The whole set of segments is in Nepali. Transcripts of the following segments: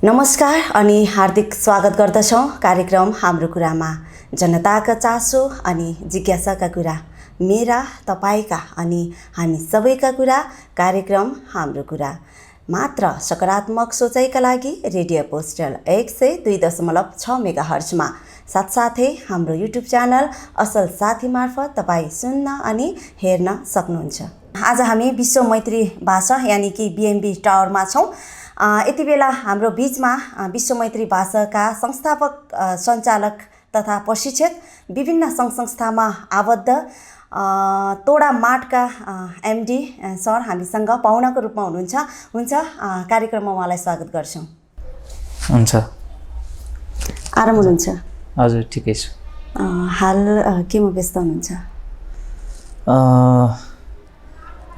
नमस्कार अनि हार्दिक स्वागत गर्दछौँ कार्यक्रम हाम्रो कुरामा। जनताका चासो अनि जिज्ञासाका कुरा, मेरा तपाईका अनि हामी सबैका कुरा। कार्यक्रम हाम्रो कुरा मात्र सकारात्मक सोचाइका लागि रेडियो पोस्टल 102.6 मेगाहर्जमा, साथसाथै हाम्रो युट्युब च्यानल असल साथी मार्फत तपाईँ सुन्न अनि हेर्न सक्नुहुन्छ। आज हामी विश्व मैत्री भाषा यानि कि बीएमबी टावरमा छौँ। यति बेला हाम्रो बीचमा विश्व मैत्री भाषाका संस्थापक, सञ्चालक तथा प्रशिक्षक, विभिन्न सङ्घ संस्थामा आबद्ध तोडा माटका एमडी सर हामीसँग पाहुनाको रूपमा हुन्छ कार्यक्रममा उहाँलाई स्वागत गर्छौँ। हुन्छ, आराम हुनुहुन्छ? हजुर ठिकै छु। हाल केमा व्यस्त हुनुहुन्छ?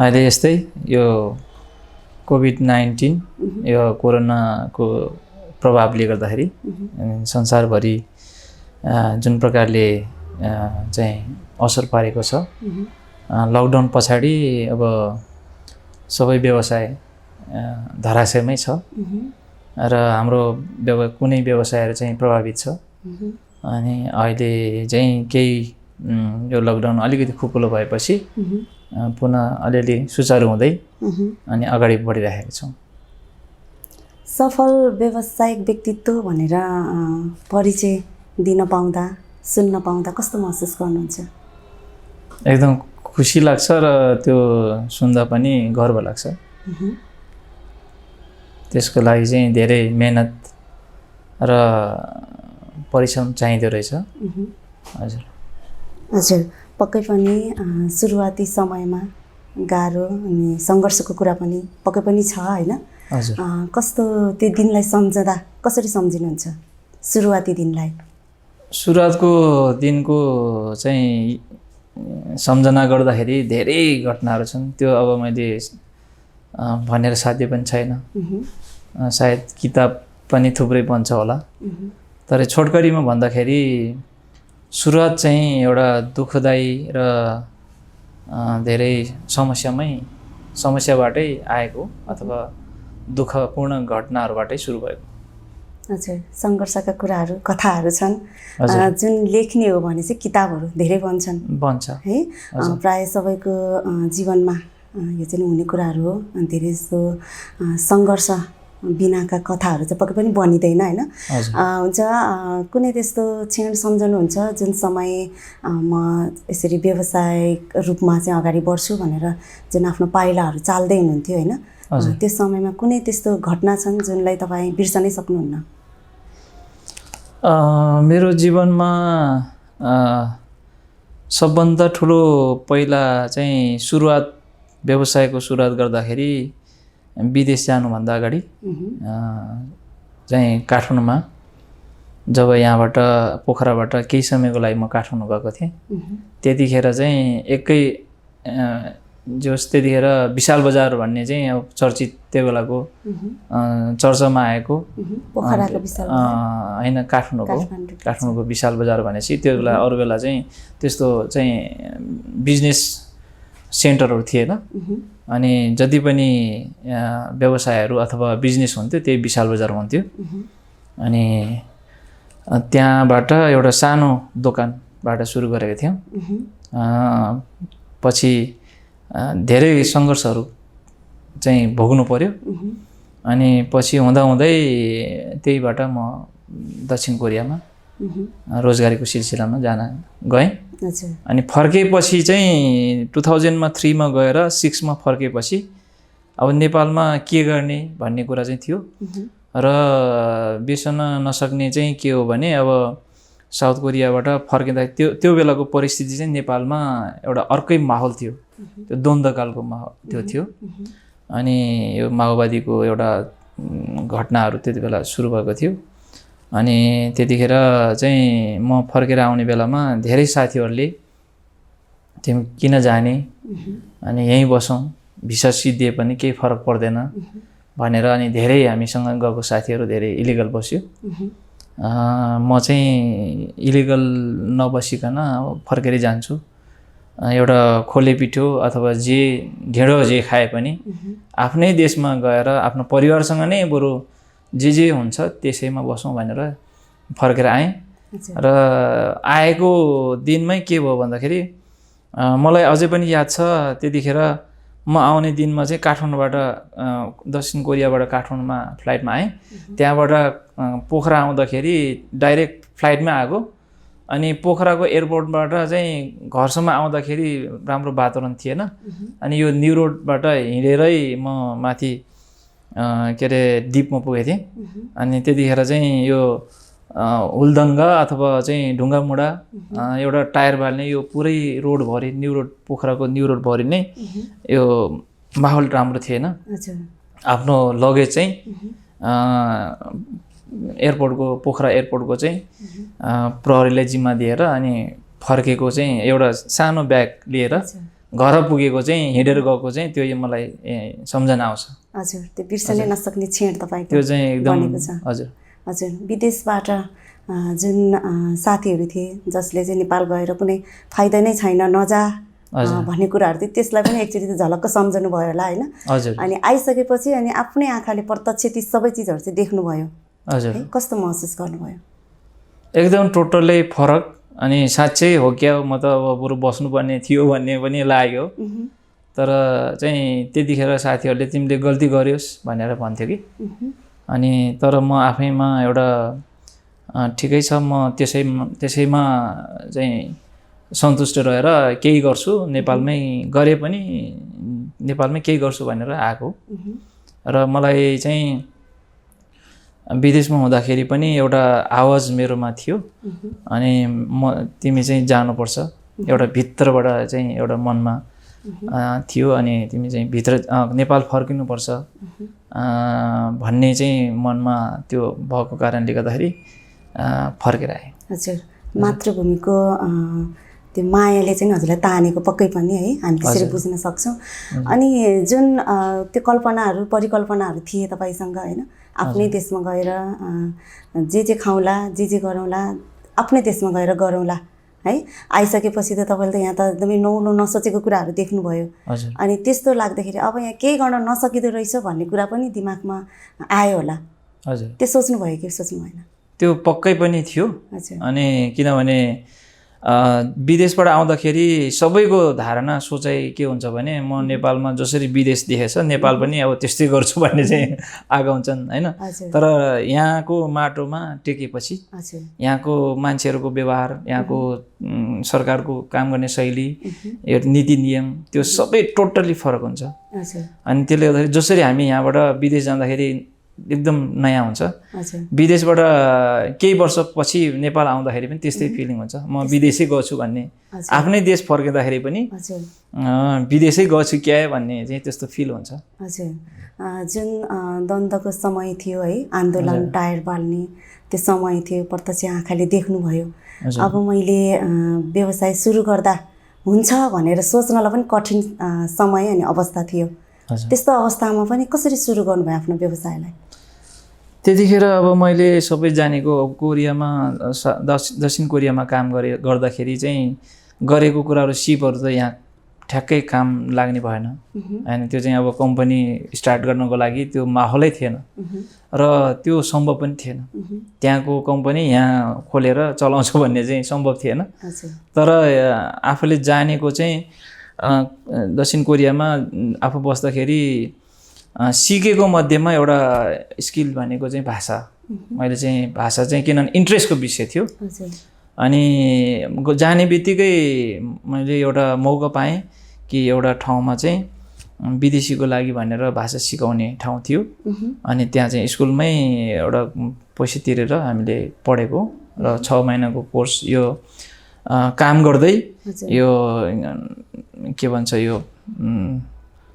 अहिले यस्तै यो कोभिड-19 यो कोरोनाको प्रभावले गर्दाखेरि संसारभरि जुन प्रकारले चाहिँ असर पारेको छ, लकडाउन पछाडि अब सबै व्यवसाय धराशयमै छ र हाम्रो कुनै व्यवसायहरू चाहिँ प्रभावित छ। अनि अहिले चाहिँ केही यो लकडाउन अलिकति खुकुलो भएपछि पुनः अलिअलि सुचारू हुँदै अनि अगाडि बढिरहेका छौँ। सफल व्यावसायिक व्यक्तित्व भनेर परिचय दिन पाउँदा, सुन्न पाउँदा कस्तो महसुस गर्नुहुन्छ? एकदम खुसी लाग्छ र त्यो सुन्दा पनि गर्व लाग्छ। त्यसको लागि चाहिँ धेरै मेहनत र परिश्रम चाहिँदो रहेछ। हजुर हजुर, पक्कै पनि सुरुवाती समयमा गाह्रो अनि सङ्घर्षको कुरा पनि पक्कै पनि छ होइन? हजुर, कस्तो त्यो दिनलाई सम्झँदा कसरी सम्झिनुहुन्छ सुरुवाती दिनलाई? सुरुवातको दिनको चाहिँ सम्झना गर्दाखेरि धेरै घटनाहरू छन्। त्यो अब मैले भनेर साध्य पनि छैन। सायद किताब पनि थुप्रै बन्छ होला। तर छोटकरीमा भन्दाखेरि सुरुवात चाहिँ एउटा दुःखदायी र धेरै समस्याबाटै आएको अथवा दुःखपूर्ण घटनाहरूबाटै सुरु भएको। हजुर, सङ्घर्षका कुराहरू, कथाहरू छन् जुन लेख्ने हो भने चाहिँ किताबहरू धेरै बन्छ है। प्राय सबैको जीवनमा यो चाहिँ हुने कुराहरू हो। धेरै जस्तो सङ्घर्ष बिनाका कथाहरू चाहिँ पक्कै पनि बनिँदैन होइन? हुन्छ, कुनै त्यस्तो क्षण सम्झनुहुन्छ जुन समय म यसरी व्यावसायिक रूपमा चाहिँ अगाडि बढ्छु भनेर जुन आफ्नो पाइलाहरू चाल्दै हुनुहुन्थ्यो होइन? त्यो समयमा कुनै त्यस्तो घटना छन् जुनलाई तपाईँ बिर्सनै सक्नुहुन्न? मेरो जीवनमा सबभन्दा ठुलो पहिला चाहिँ व्यवसायको सुरुवात गर्दाखेरि विदेश जानुभन्दा अगाडि चाहिँ काठमाडौँमा, जब यहाँबाट पोखराबाट केही समयको लागि म काठमाडौँ गएको थिएँ, त्यतिखेर चाहिँ त्यतिखेर विशाल बजार भन्ने चाहिँ अब चर्चित, त्यो बेलाको चर्चामा आएको होइन, काठमाडौँको विशाल बजार भनेपछि त्यो बेला, अरू बेला चाहिँ त्यस्तो चाहिँ बिजनेस सेन्टरहरू थिएन। अनि जति पनि व्यवसायहरू अथवा बिजनेस हुन्थ्यो त्यही विशाल बजार हुन्थ्यो। अनि त्यहाँबाट एउटा सानो दोकानबाट सुरु गरेको थियौँ। पछि धेरै सङ्घर्षहरू चाहिँ भोग्नु पर्यो। अनि पछि हुँदाहुँदै त्यहीबाट म दक्षिण कोरियामा रोजगारीको सिलसिलामा गएँ। अनि फर्केपछि चाहिँ 2003 मा गएर 6 मा फर्केपछि अब नेपालमा के गर्ने भन्ने कुरा चाहिँ थियो। र बिर्सन नसक्ने चाहिँ के हो भने अब साउथ कोरियाबाट फर्किँदा त्यो बेलाको परिस्थिति चाहिँ नेपालमा एउटा अर्कै माहौल थियो, त्यो द्वन्द्वकालको माहौल त्यो थियो। अनि यो माओवादीको एउटा घटनाहरू त्यति बेला सुरु भएको थियो। अनि त्यतिखेर चाहिँ म फर्केर आउने बेलामा धेरै साथीहरूले तिमी किन जाने, अनि यहीँ बसौँ, भिसा सिद्धिए पनि केही फरक पर्दैन भनेर अनि धेरै हामीसँग गएको साथीहरू धेरै इलिगल बस्यो। म चाहिँ इलिगल नबसिकन फर्केरै जान्छु। एउटा खोले पिठो अथवा ढेँडो जे खाए पनि आफ्नै देशमा गएर आफ्नो परिवारसँग नै बरु जे हुन्छ त्यसैमा बसौँ भनेर फर्केर आएँ। र आएको दिनमै के भयो भन्दाखेरि मलाई अझै पनि याद छ, त्यतिखेर म आउने दिनमा चाहिँ काठमाडौँबाट दक्षिण कोरियाबाट काठमाडौँमा फ्लाइटमा आएँ। त्यहाँबाट पोखरा आउँदाखेरि डाइरेक्ट फ्लाइटमै आएको। अनि पोखराको एयरपोर्टबाट चाहिँ घरसम्म आउँदाखेरि राम्रो वातावरण थिएन। अनि यो न्यु रोडबाट हिँडेरै म माथि के अरे द्वीपमा पुगेको थिएँ। अनि त्यतिखेर चाहिँ यो हुलदङ्गा अथवा चाहिँ ढुङ्गामुढा एउटा टायर बाल्ने यो पुरै रोडभरि न्यु रोड, पोखराको न्यु रोडभरि नै यो माहौल राम्रो थिएन। आफ्नो लगेज चाहिँ एयरपोर्टको, पोखरा एयरपोर्टको चाहिँ प्रहरीलाई जिम्मा दिएर अनि फर्केको चाहिँ एउटा सानो ब्याग लिएर घर पुगेको चाहिँ हिँडेर गएको चाहिँ त्यो मलाई सम्झना आउँछ। हजुर, त्यो बिर्सनै नसक्ने क्षण तपाईँको त्यो चाहिँ एकदम। हजुर हजुर, विदेशबाट जुन साथीहरू थिए जसले चाहिँ नेपाल गएर कुनै फाइदा नै छैन, नजा भन्ने कुराहरू थियो, त्यसलाई पनि एकचोटि त झलक्क सम्झनु भयो होला होइन? हजुर। अनि आइसकेपछि अनि आफ्नै आँखाले प्रत्यक्ष ती सबै चिजहरू चाहिँ देख्नुभयो। हजुर। कस्तो महसुस गर्नुभयो? एकदम टोटल्लै फरक। अनि साँच्चै हो क्या, म त अब बरु बस्नुपर्ने थियो भन्ने पनि लाग्यो। तर चाहिँ त्यतिखेर साथीहरूले तिमीले गल्ती गर्योस् भनेर भन्थ्यो कि। अनि तर म आफैमा एउटा ठिकै छ, म त्यसैमा चाहिँ सन्तुष्ट रहेर केही गर्छु, नेपालमै गरे पनि नेपालमै केही गर्छु भनेर आएको। र मलाई चाहिँ विदेशमा हुँदाखेरि पनि एउटा आवाज मेरोमा थियो। अनि तिमी चाहिँ जानुपर्छ, एउटा भित्रबाट चाहिँ एउटा मनमा थियो। अनि तिमी चाहिँ भित्र नेपाल फर्किनुपर्छ भन्ने चाहिँ मनमा त्यो भएको कारणले गर्दाखेरि फर्केर आएँ। हजुर, मातृभूमिको त्यो मायाले चाहिँ हजुरलाई तानेको पक्कै पनि है, हामी त्यसरी बुझ्न सक्छौँ। अनि जुन त्यो कल्पनाहरू, परिकल्पनाहरू थिए तपाईँसँग होइन, आफ्नै देशमा गएर जे खाउँला, जे गरौँला, आफ्नै देशमा गएर गरौँला है, आइसकेपछि त तपाईँले त यहाँ त एकदमै नौलो नसोचेको कुराहरू देख्नुभयो। अनि त्यस्तो लाग्दाखेरि अब यहाँ केही गर्न नसकिँदो रहेछ भन्ने कुरा पनि दिमागमा आयो होला। हजुर, त्यो सोच्नुभयो कि सोच्नु भएन? त्यो पक्कै पनि थियो। अनि किनभने विदेशबाट आउँदाखेरि सबैको धारणा, सोचाइ के हुन्छ भने म नेपालमा जसरी विदेश देखेछ नेपाल पनि अब त्यस्तै गर्छु भन्ने चाहिँ आगाउँछन् होइन। तर यहाँको माटोमा टेकेपछि यहाँको मान्छेहरूको व्यवहार, यहाँको सरकारको काम गर्ने शैली, यो नीति नियम, त्यो सबै टोटल्ली फरक हुन्छ। अनि त्यसले गर्दाखेरि जसरी हामी यहाँबाट विदेश जाँदाखेरि एकदम नयाँ हुन्छ, विदेशबाट केही वर्षपछि नेपाल आउँदाखेरि पनि त्यस्तै फिलिङ हुन्छ। म विदेशै गछु भन्ने, आफ्नै देश फर्किँदाखेरि पनि विदेशै गछु क्या भन्ने चाहिँ त्यस्तो फिल हुन्छ। हजुर, जुन द्वन्द्वको समय थियो है, आन्दोलन, टायर बाल्ने त्यो समय थियो, प्रत्यक्ष आँखाले देख्नुभयो। अब मैले व्यवसाय सुरु गर्दा हुन्छ भनेर सोच्नलाई पनि कठिन समय अनि अवस्था थियो। त्यस्तो अवस्थामा पनि कसरी सुरु गर्नुभयो आफ्नो व्यवसायलाई? त्यतिखेर अब मैले सबै जानेको कोरियामा, दक्षिण कोरियामा काम गर्दाखेरि चाहिँ गरेको कुराहरू, सिपहरू त यहाँ ठ्याक्कै काम लाग्ने भएन। होइन, त्यो चाहिँ अब कम्पनी स्टार्ट गर्नको लागि त्यो माहौलै थिएन र त्यो सम्भव पनि थिएन। त्यहाँको कम्पनी यहाँ खोलेर चलाउँछु भन्ने चाहिँ सम्भव थिएन। तर आफूले जानेको चाहिँ दक्षिण कोरियामा आफू बस्दाखेरि सिकेको मध्येमा एउटा स्किल भनेको चाहिँ भाषा। मैले चाहिँ भाषा चाहिँ किनभने इन्ट्रेस्टको विषय थियो। अनि जाने बित्तिकै मैले एउटा मौका पाएँ कि एउटा ठाउँमा चाहिँ विदेशीको लागि भनेर भाषा सिकाउने ठाउँ थियो। अनि त्यहाँ चाहिँ स्कुलमै एउटा पैसा तिरेर हामीले पढेको र 6 महिनाको कोर्स, यो काम गर्दै यो के भन्छ, यो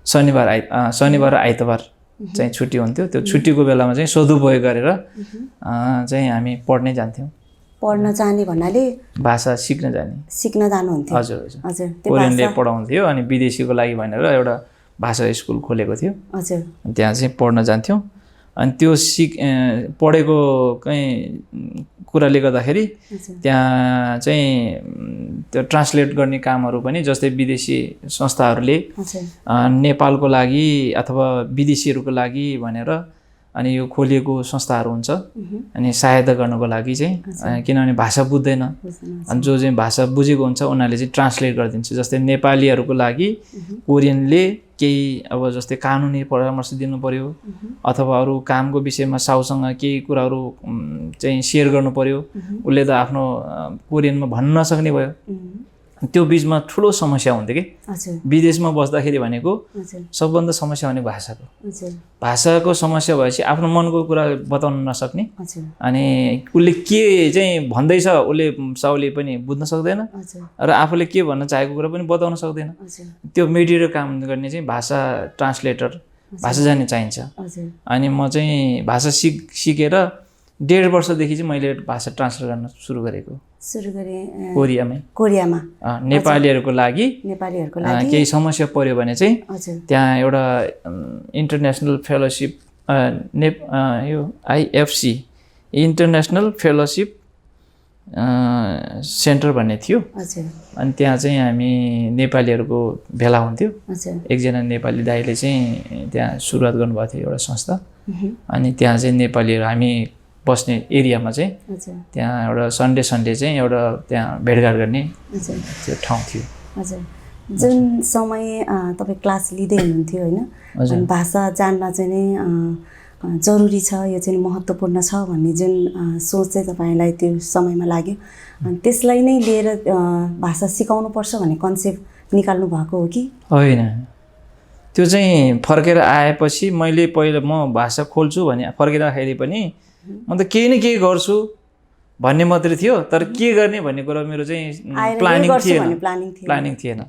शनिबार आइतबार चाहिँ छुट्टी हुन्थ्यो। त्यो छुट्टीको बेलामा चाहिँ सदुपयोग गरेर चाहिँ हामी पढ्नै जान्थ्यौँ। पढ्न जाने भन्नाले भाषा सिक्न जानुहुन्थ्यो? हजुर हजुर, कोरियनले पढाउँथ्यो अनि विदेशीको लागि भनेर एउटा भाषा स्कुल खोलेको थियो। हजुर, त्यहाँ चाहिँ पढ्न जान्थ्यौँ। अनि त्यो पढेको कहीँ कुराले गर्दाखेरि त्यहाँ चाहिँ त्यो ट्रान्सलेट गर्ने कामहरू पनि, जस्तै विदेशी संस्थाहरूले नेपालको लागि अथवा विदेशीहरूको लागि भनेर अनि यो खोलिएको संस्थाहरू हुन्छ अनि सहायता गर्नको लागि चाहिँ किनभने भाषा बुझ्दैन अनि जो चाहिँ भाषा बुझेको हुन्छ उनीहरूले चाहिँ ट्रान्सलेट गरिदिन्छ जस्तै नेपालीहरूको लागि कोरियनले केही अब जस्तै कानुनी परामर्श दिनु पर्यो अथवा अरू कामको विषयमा साउसँग केही कुराहरू चाहिँ सेयर गर्नु पर्यो उसले त आफ्नो कोरियनमा भन्न नसक्ने भयो त्यो बिचमा ठुलो समस्या हुन्थ्यो कि विदेशमा बस्दाखेरि भनेको सबभन्दा समस्या भनेको भाषाको समस्या भएपछि आफ्नो मनको कुरा बताउन नसक्ने अनि उसले के चाहिँ भन्दैछ उसले साउले पनि बुझ्न सक्दैन र आफूले के भन्न चाहेको कुरा पनि बताउन सक्दैन त्यो मेडिएटर काम गर्ने चाहिँ भाषा ट्रान्सलेटर भाषा जान्ने चाहिन्छ अनि म चाहिँ भाषा सिकेर 1.5 वर्षदेखि चाहिँ मैले भाषा ट्रान्सलेट गर्न सुरु गरेँ कोरियामा नेपालीहरूको लागि केही समस्या पर्यो भने चाहिँ त्यहाँ एउटा इन्टरनेसनल फेलोसिप यो आइएफसी इन्टरनेसनल फेलोसिप सेन्टर भन्ने थियो अनि त्यहाँ चाहिँ हामी नेपालीहरूको भेला हुन्थ्यो एकजना नेपाली दाइले चाहिँ त्यहाँ सुरुवात गर्नुभएको थियो एउटा संस्था अनि त्यहाँ चाहिँ नेपालीहरू हामी बस्ने एरियामा चाहिँ त्यहाँ एउटा सन्डे चाहिँ एउटा त्यहाँ भेटघाट गर्ने त्यो ठाउँ थियो जुन समय तपाईँ क्लास लिँदै हुनुहुन्थ्यो होइन भाषा जान्न चाहिँ नै जरुरी छ यो चाहिँ महत्त्वपूर्ण छ भन्ने जुन सोच चाहिँ तपाईँलाई त्यो समयमा लाग्यो अनि त्यसलाई नै लिएर भाषा सिकाउनुपर्छ भन्ने कन्सेप्ट निकाल्नु भएको हो कि होइन त्यो चाहिँ फर्केर आएपछि मैले पहिला म भाषा खोल्छु भने फर्किँदाखेरि पनि म त केही न केही गर्छु भन्ने मात्रै थियो तर के गर्ने भन्ने कुरा मेरो चाहिँ प्लानिङ थिएन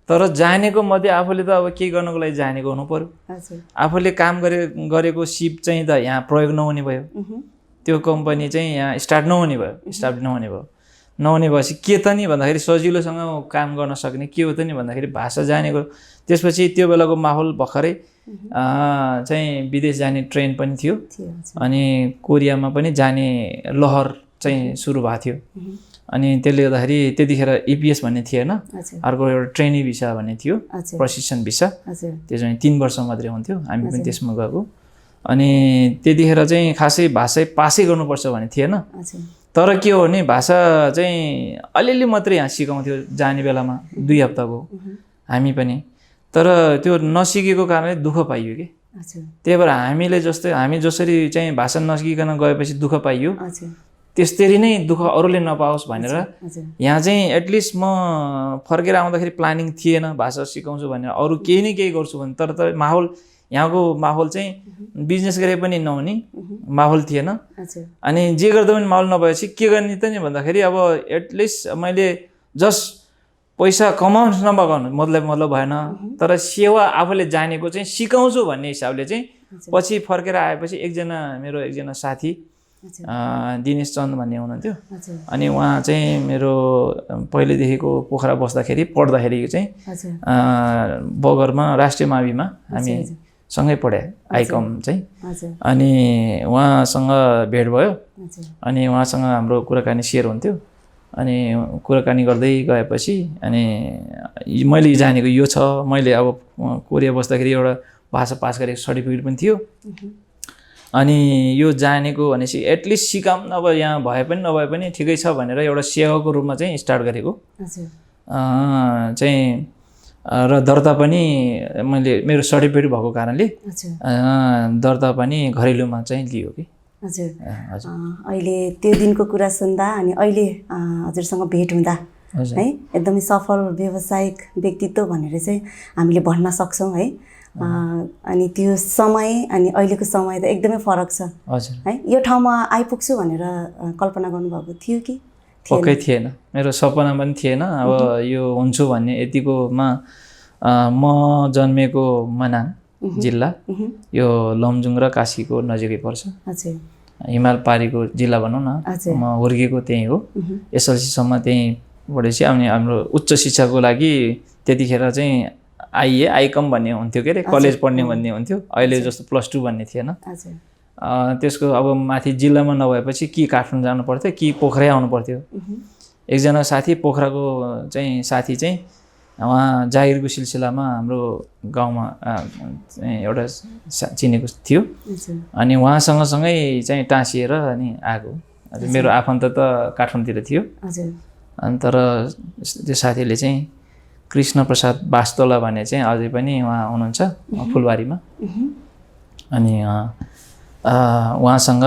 तर जानेको मध्ये आफूले त अब केही गर्नको लागि जानेको हुनु पर्यो आफूले काम गरेको सिप चाहिँ त यहाँ प्रयोग नहुने भयो त्यो कम्पनी चाहिँ यहाँ स्टार्ट नहुने भएपछि के त नि भन्दाखेरि सजिलोसँग काम गर्न सक्ने के हो त नि भन्दाखेरि भाषा जानेको त्यसपछि त्यो बेलाको माहौल भर्खरै चाहिँ विदेश जाने ट्रेन पनि थियो अनि कोरियामा पनि जाने लहर चाहिँ सुरु भएको थियो अनि त्यसले गर्दाखेरि त्यतिखेर इपिएस भन्ने थिएन अर्को एउटा ट्रेनी भिसा भन्ने थियो प्रशिक्षण भिसा त्यो चाहिँ 3 वर्ष मात्रै हुन्थ्यो हामी पनि त्यसमा गएको अनि त्यतिखेर चाहिँ खासै भाषा पासै गर्नुपर्छ भन्ने थिएन तर के हो भने भाषा चाहिँ अलिअलि मात्रै यहाँ सिकाउँथ्यो जाने बेलामा 2 हप्ताको हामी पनि तर त्यो नसिकेको कारणले दुःख पाइयो कि त्यही भएर हामी जसरी चाहिँ भाषा नसिकिकन गएपछि दुःख पाइयो त्यसरी नै दुःख अरूले नपाओस् भनेर यहाँ चाहिँ एटलिस्ट म फर्केर आउँदाखेरि प्लानिङ थिएन भाषा सिकाउँछु भनेर अरू केही न केही गर्छु भने तर माहौल यहाँको माहौल चाहिँ बिजनेस गरे पनि नहुने माहौल थिएन अनि जे गर्दा पनि माहौल नभएपछि के गर्ने त नि भन्दाखेरि अब एटलिस्ट मैले जस्ट पैसा कमाउनु नबगाउनु मतलब भएन तर सेवा आफूले जानेको चाहिँ सिकाउँछु भन्ने हिसाबले चाहिँ पछि फर्केर आएपछि मेरो एकजना साथी दिनेश चन्द भन्ने हुनुहुन्थ्यो अनि उहाँ चाहिँ मेरो पहिलेदेखिको पोखरा बस्दाखेरि पढ्दाखेरि चाहिँ बगरमा राष्ट्रिय माविमा हामी सँगै पढे आइकम चाहिँ अनि उहाँसँग भेट भयो अनि उहाँसँग हाम्रो कुराकानी सेयर हुन्थ्यो अनि कुराकानी गर्दै गएपछि अनि मैले जानेको यो छ मैले अब कोरिया बस्दाखेरि एउटा भाषा पास गरेको सर्टिफिकेट पनि थियो अनि यो जानेको भनेपछि एटलिस्ट सिकाम अब यहाँ भए पनि नभए पनि ठिकै छ भनेर एउटा सेवाको रूपमा चाहिँ स्टार्ट गरेको चाहिँ र दर्ता पनि मैले मेरो सर्टिफिकेट भएको कारणले दर्ता पनि घरेलुमा चाहिँ लियो कि अहिले त्यो दिनको कुरा सुन्दा अनि अहिले हजुरसँग भेट हुँदा है एकदमै सफल व्यावसायिक व्यक्तित्व भनेर चाहिँ हामीले भन्न सक्छौँ है अनि त्यो समय अनि अहिलेको समय त एकदमै फरक छ है यो ठाउँमा आइपुग्छु भनेर कल्पना गर्नुभएको थियो कि पक्कै थिएन मेरो सपना पनि थिएन अब यो हुन्छु भन्ने यतिकोमा म जन्मेको मनाङ जिल्ला यो लमजुङ र काशीको नजिकै पर्छ हिमाल पारीको जिल्ला भनौँ न म हुर्केको त्यहीँ हो एसएलसीसम्म त्यहीँ पढेपछि अनि हाम्रो उच्च शिक्षाको लागि त्यतिखेर चाहिँ आइकम भन्ने हुन्थ्यो के अरे कलेज पढ्ने भन्ने हुन्थ्यो अहिले जस्तो +2 भन्ने थिएन त्यसको अब माथि जिल्लामा नभएपछि कि काठमाडौँ जानु पर्थ्यो कि पोखरै आउनु पर्थ्यो एकजना साथी पोखराको चाहिँ साथी चाहिँ उहाँ जागिरको सिलसिलामा हाम्रो गाउँमा एउटा चिनेको थियो अनि उहाँसँगसँगै चाहिँ टाँसिएर अनि आएको। मेरो आफन्त त काठमाडौँतिर थियो अनि तर त्यो साथीले चाहिँ कृष्ण प्रसाद वास्तोला भन्ने चाहिँ अझै पनि उहाँ हुनुहुन्छ फुलबारीमा अनि उहाँसँग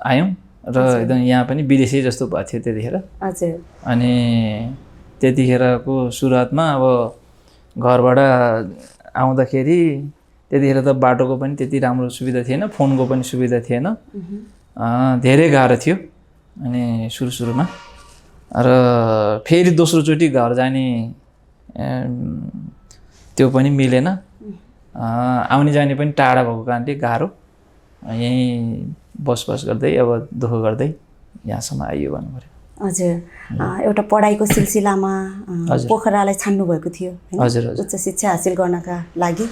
आयौँ र एकदम यहाँ पनि विदेशी जस्तो भएको थियो त्यतिखेर। अनि त्यतिखेरको सुरुवातमा अब घरबाट आउँदाखेरि त्यतिखेर त बाटोको पनि त्यति राम्रो सुविधा थिएन, फोनको पनि सुविधा थिएन, धेरै गाह्रो थियो अनि सुरुमा। र फेरि दोस्रोचोटि घर जाने त्यो पनि मिलेन, आउने जाने पनि टाढा भएको कारणले गाह्रो, यहीँ बसोबास गर्दै अब दुःख गर्दै यहाँसम्म आइयो भन्नु पऱ्यो। हजुर, एउटा पढाइको सिलसिलामा पोखरालाई छान्नु भएको थियो हैन, उच्च शिक्षा हासिल गर्नका लागि।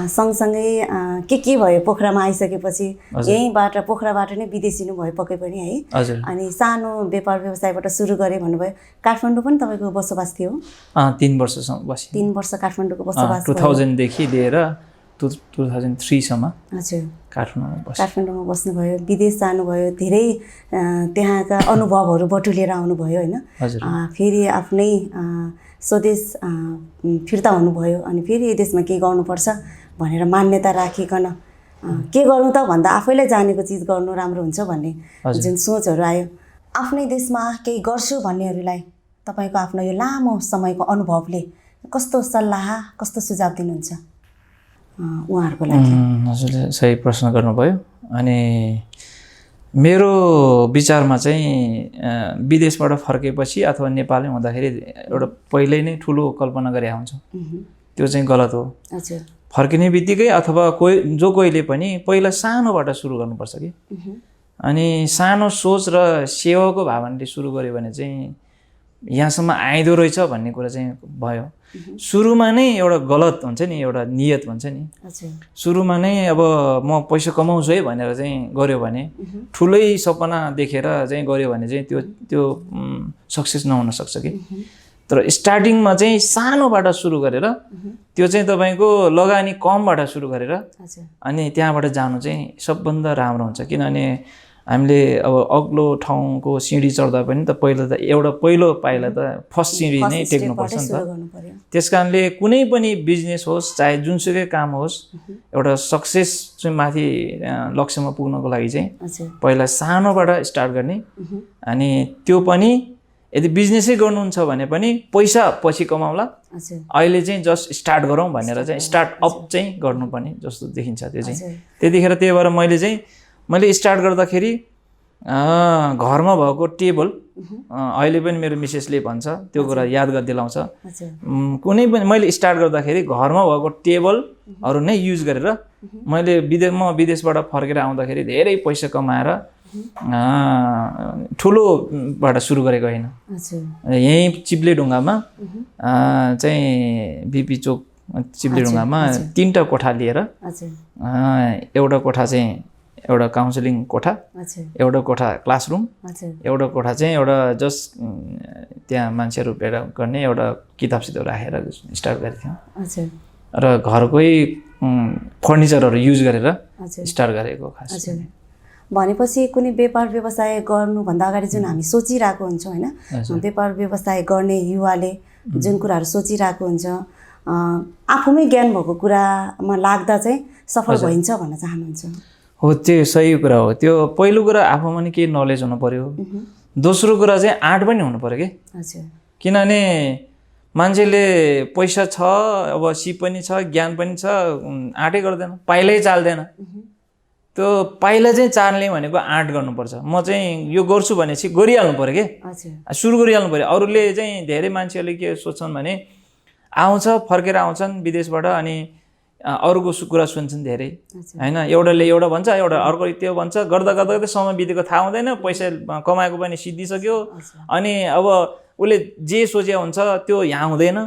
सँगसँगै के भयो पोखरामा आइसकेपछि? यहीँबाट पोखराबाट नै विदेशिनु भयो पक्कै पनि है? अनि सानो व्यापार व्यवसायबाट सुरु गरे भन्नुभयो। काठमाडौँ पनि तपाईँको बसोबास थियो? 3 वर्षसम्म बसेँ। 3 वर्ष काठमाडौँको बसोबास 2000 देखि लिएर 2003 सम्म हजुर काठमाडौँमा बस्नुभयो, विदेश जानुभयो, धेरै त्यहाँका अनुभवहरू बटुलेर आउनुभयो होइन। फेरि आफ्नै स्वदेश फिर्ता हुनुभयो अनि फेरि यो देशमा केही गर्नुपर्छ भनेर मान्यता राखिकन के गर्नु त भन्दा आफैलाई जानेको चिज गर्नु राम्रो हुन्छ भन्ने जुन सोचहरू आयो। आफ्नै देशमा केही गर्छु भन्नेहरूलाई तपाईँको आफ्नो यो लामो समयको अनुभवले कस्तो सल्लाह, कस्तो सुझाव दिनुहुन्छ उहाँहरूको लागि? हजुरले सही प्रश्न गर्नुभयो। अनि मेरो विचारमा चाहिँ विदेशबाट फर्केपछि अथवा नेपालमै हुँदाखेरि एउटा पहिल्यै नै ठुलो कल्पना गरे हुन्छ, त्यो चाहिँ गलत हो। फर्किने बित्तिकै अथवा कोहीले पनि पहिला सानोबाट सुरु गर्नुपर्छ कि। अनि सानो सोच र सेवाको भावनाले सुरु गऱ्यो भने चाहिँ यहाँसम्म आइदो रहेछ भन्ने कुरा चाहिँ भयो। सुरुमा नै एउटा गलत हुन्छ नि, एउटा नियत हुन्छ नि, सुरुमा नै अब म पैसा कमाउँछु है भनेर चाहिँ गऱ्यो भने, ठुलै सपना देखेर चाहिँ गऱ्यो भने चाहिँ त्यो सक्सेस नहुन सक्छ कि। तर स्टार्टिङमा चाहिँ सानोबाट सुरु गरेर त्यो चाहिँ तपाईँको लगानी कमबाट सुरु गरेर अनि त्यहाँबाट जानु चाहिँ सबभन्दा राम्रो हुन्छ। किनभने हामीले अब अग्लो ठाउँको सिँढी चढ्दा पनि त पहिलो पाइला त फर्स्ट सिँढी नै टेक्नुपर्छ नि त। त्यस कारणले कुनै पनि बिजनेस होस् चाहे जुनसुकै काम होस्, एउटा सक्सेस चाहिँ माथि लक्ष्यमा पुग्नको लागि चाहिँ पहिला सानोबाट स्टार्ट गर्ने। अनि त्यो पनि यदि बिजनेसै गर्नुहुन्छ भने पनि पैसा पछि कमाउला, अहिले चाहिँ जस्ट स्टार्ट गरौँ भनेर चाहिँ स्टार्टअप चाहिँ गर्नुपर्ने जस्तो देखिन्छ। त्यो चाहिँ त्यतिखेर त्यही भएर मैले स्टार्ट गर्दाखेरि घरमा भएको टेबल, अहिले पनि मेरो मिसेसले भन्छ त्यो कुरा याद गरेर दिलाउँछ, कुनै पनि मैले स्टार्ट गर्दाखेरि घरमा भएको टेबलहरू नै युज गरेर म विदेशबाट फर्केर आउँदाखेरि धेरै पैसा कमाएर ठुलोबाट सुरु गरेको होइन। यहीँ चिप्लेढुङ्गामा चाहिँ बिपी चोक चिप्लेढुङ्गामा 3टा कोठा लिएर, एउटा कोठा चाहिँ एउटा काउन्सिलिङ कोठा, एउटा कोठा क्लासरुम, एउटा कोठा चाहिँ एउटा जस्ट त्यहाँ मान्छेहरू भेला गर्ने एउटा किताबसित राखेर स्टार्ट गरेको थियौँ र घरकै फर्निचरहरू युज गरेर स्टार्ट गरेको खास। भनेपछि कुनै व्यापार व्यवसाय गर्नुभन्दा अगाडि जुन हामी सोचिरहेको हुन्छौँ होइन, व्यापार व्यवसाय गर्ने युवाले जुन कुराहरू सोचिरहेको हुन्छ, आफूमै ज्ञान भएको कुरामा लाग्दा चाहिँ सफल भइन्छ भन्न चाहनुहुन्छ? हो, त्यो सही कुरा हो। त्यो पहिलो कुरा आफूमा नि केही नलेज हुनु पर्यो, दोस्रो कुरा चाहिँ आँट पनि हुनु पर्यो कि। किनभने मान्छेले पैसा छ, अब सिप पनि छ, ज्ञान पनि छ, आँटै गर्दैन, पाइलै चाल्दैन। त्यो पाइला चाहिँ चाल्ने भनेको आँट गर्नुपर्छ। म चाहिँ यो गर्छु भनेपछि गरिहाल्नु पर्यो कि, सुरु गरिहाल्नु पर्यो। अरूले चाहिँ धेरै मान्छेहरूले के सोच्छन् भने आउँछ, फर्केर आउँछन् विदेशबाट अनि अरूको कुरा सुन्छन् धेरै होइन, एउटाले एउटा भन्छ, एउटा अर्को त्यो भन्छ, गर्दा गर्दै समय बितेको थाहा हुँदैन, पैसा कमाएको पनि सिद्धिसक्यो। अनि अब उसले जे सोचे हुन्छ त्यो यहाँ हुँदैन।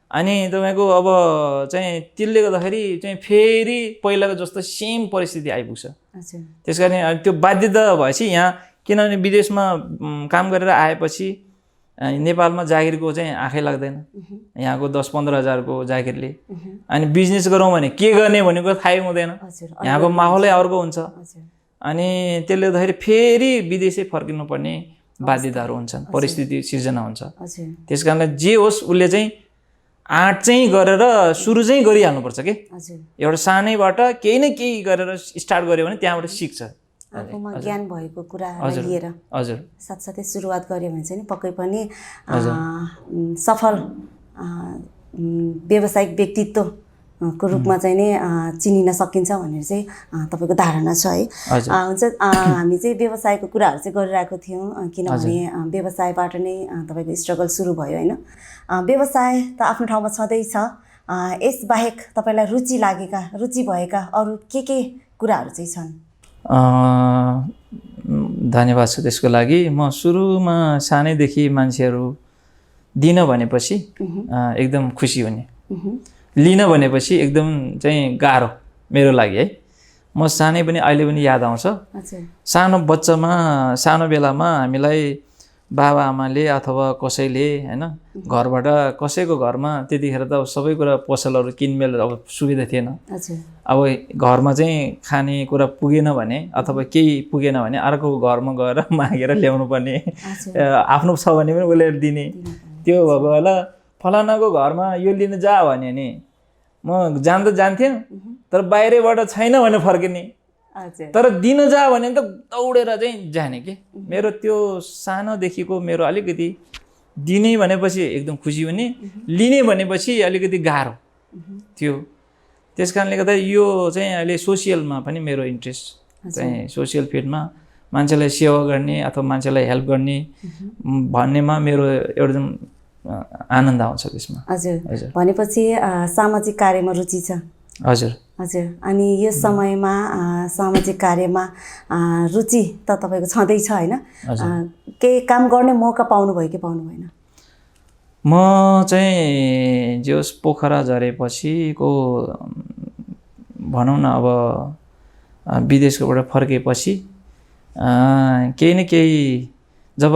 अनि तपाईँको अब चाहिँ त्यसले गर्दाखेरि चाहिँ फेरि पहिलाको जस्तो सेम परिस्थिति आइपुग्छ। त्यस कारण त्यो बाध्यता भएपछि यहाँ, किनभने विदेशमा काम गरेर आएपछि नेपालमा जागिरको चाहिँ आँखै लाग्दैन। यहाँको 10-15 हजारको जागिरले अनि बिजनेस गरौँ भने के गर्ने भनेको थाहै हुँदैन। यहाँको माहौलै अर्को हुन्छ अनि त्यसले गर्दाखेरि फेरि विदेशै फर्किनुपर्ने बाध्यताहरू हुन्छन्, परिस्थिति सिर्जना हुन्छ। त्यस कारणले जे होस् उसले चाहिँ आँट चाहिँ गरेर सुरु चाहिँ गरिहाल्नुपर्छ के। एउटा सानैबाट केही न केही गरेर स्टार्ट गर्यो भने त्यहाँबाट सिक्छ। आफूमा ज्ञान भएको कुरालाई लिएर हजुर साथसाथै सुरुवात गर्यो भने चाहिँ पक्कै पनि सफल व्यावसायिक व्यक्तित्वको रूपमा चाहिँ नै चिनिन सकिन्छ भनेर चाहिँ तपाईँको धारणा छ है। हुन्छ, हामी चाहिँ व्यवसायको कुराहरू चाहिँ गरिरहेको थियौँ किनभने व्यवसायबाट नै तपाईँको स्ट्रगल सुरु भयो होइन। व्यवसाय त आफ्नो ठाउँमा छँदैछ, यसबाहेक तपाईँलाई रुचि भएका अरू के कुराहरू चाहिँ छन्? धन्यवाद छ त्यसको लागि। म सुरुमा सानैदेखि मान्छेहरू दिन भनेपछि एकदम खुसी हुने, लिन भनेपछि एकदम चाहिँ गाह्रो मेरो लागि है। म सानै पनि अहिले पनि याद आउँछ, सानो बेलामा हामीलाई बाबा आमाले अथवा कसैले होइन घरबाट कसैको घरमा त्यतिखेर त सबै कुरा पसलहरू किनमेल अब सुविधा थिएन। अब घरमा चाहिँ खाने कुरा पुगेन भने अथवा केही पुगेन भने अर्को घरमा गएर मागेर ल्याउनु पर्ने, आफ्नो छ भने पनि उसले दिने। त्यो भएको बेला फलानाको घरमा यो लिन जा भन्यो नि म जान्थेँ, तर बाहिरबाट छैन भने फर्किने, तर दिन जा भने त दौडेर चाहिँ जाने के। मेरो त्यो सानोदेखिको मेरो अलिकति दिने भनेपछि एकदम खुसी हुने, लिने भनेपछि अलिकति गाह्रो थियो। त्यस कारणले गर्दा यो चाहिँ अहिले सोसियलमा पनि मेरो इन्ट्रेस्ट चाहिँ सोसियल फिल्डमा मान्छेलाई सेवा गर्ने अथवा मान्छेलाई हेल्प गर्ने भन्नेमा मेरो एकदम आनन्द आउँछ त्यसमा। हजुर, भनेपछि सामाजिक कार्यमा रुचि छ? हजुर। अनि यो समयमा सामाजिक कार्यमा रुचि त तपाईँको छँदैछ होइन, केही काम गर्ने मौका पाउनुभयो कि पाउनु भएन? म चाहिँ जोस् पोखरा झरेपछिको भनौँ न अब विदेशबाट फर्केपछि केही न केही जब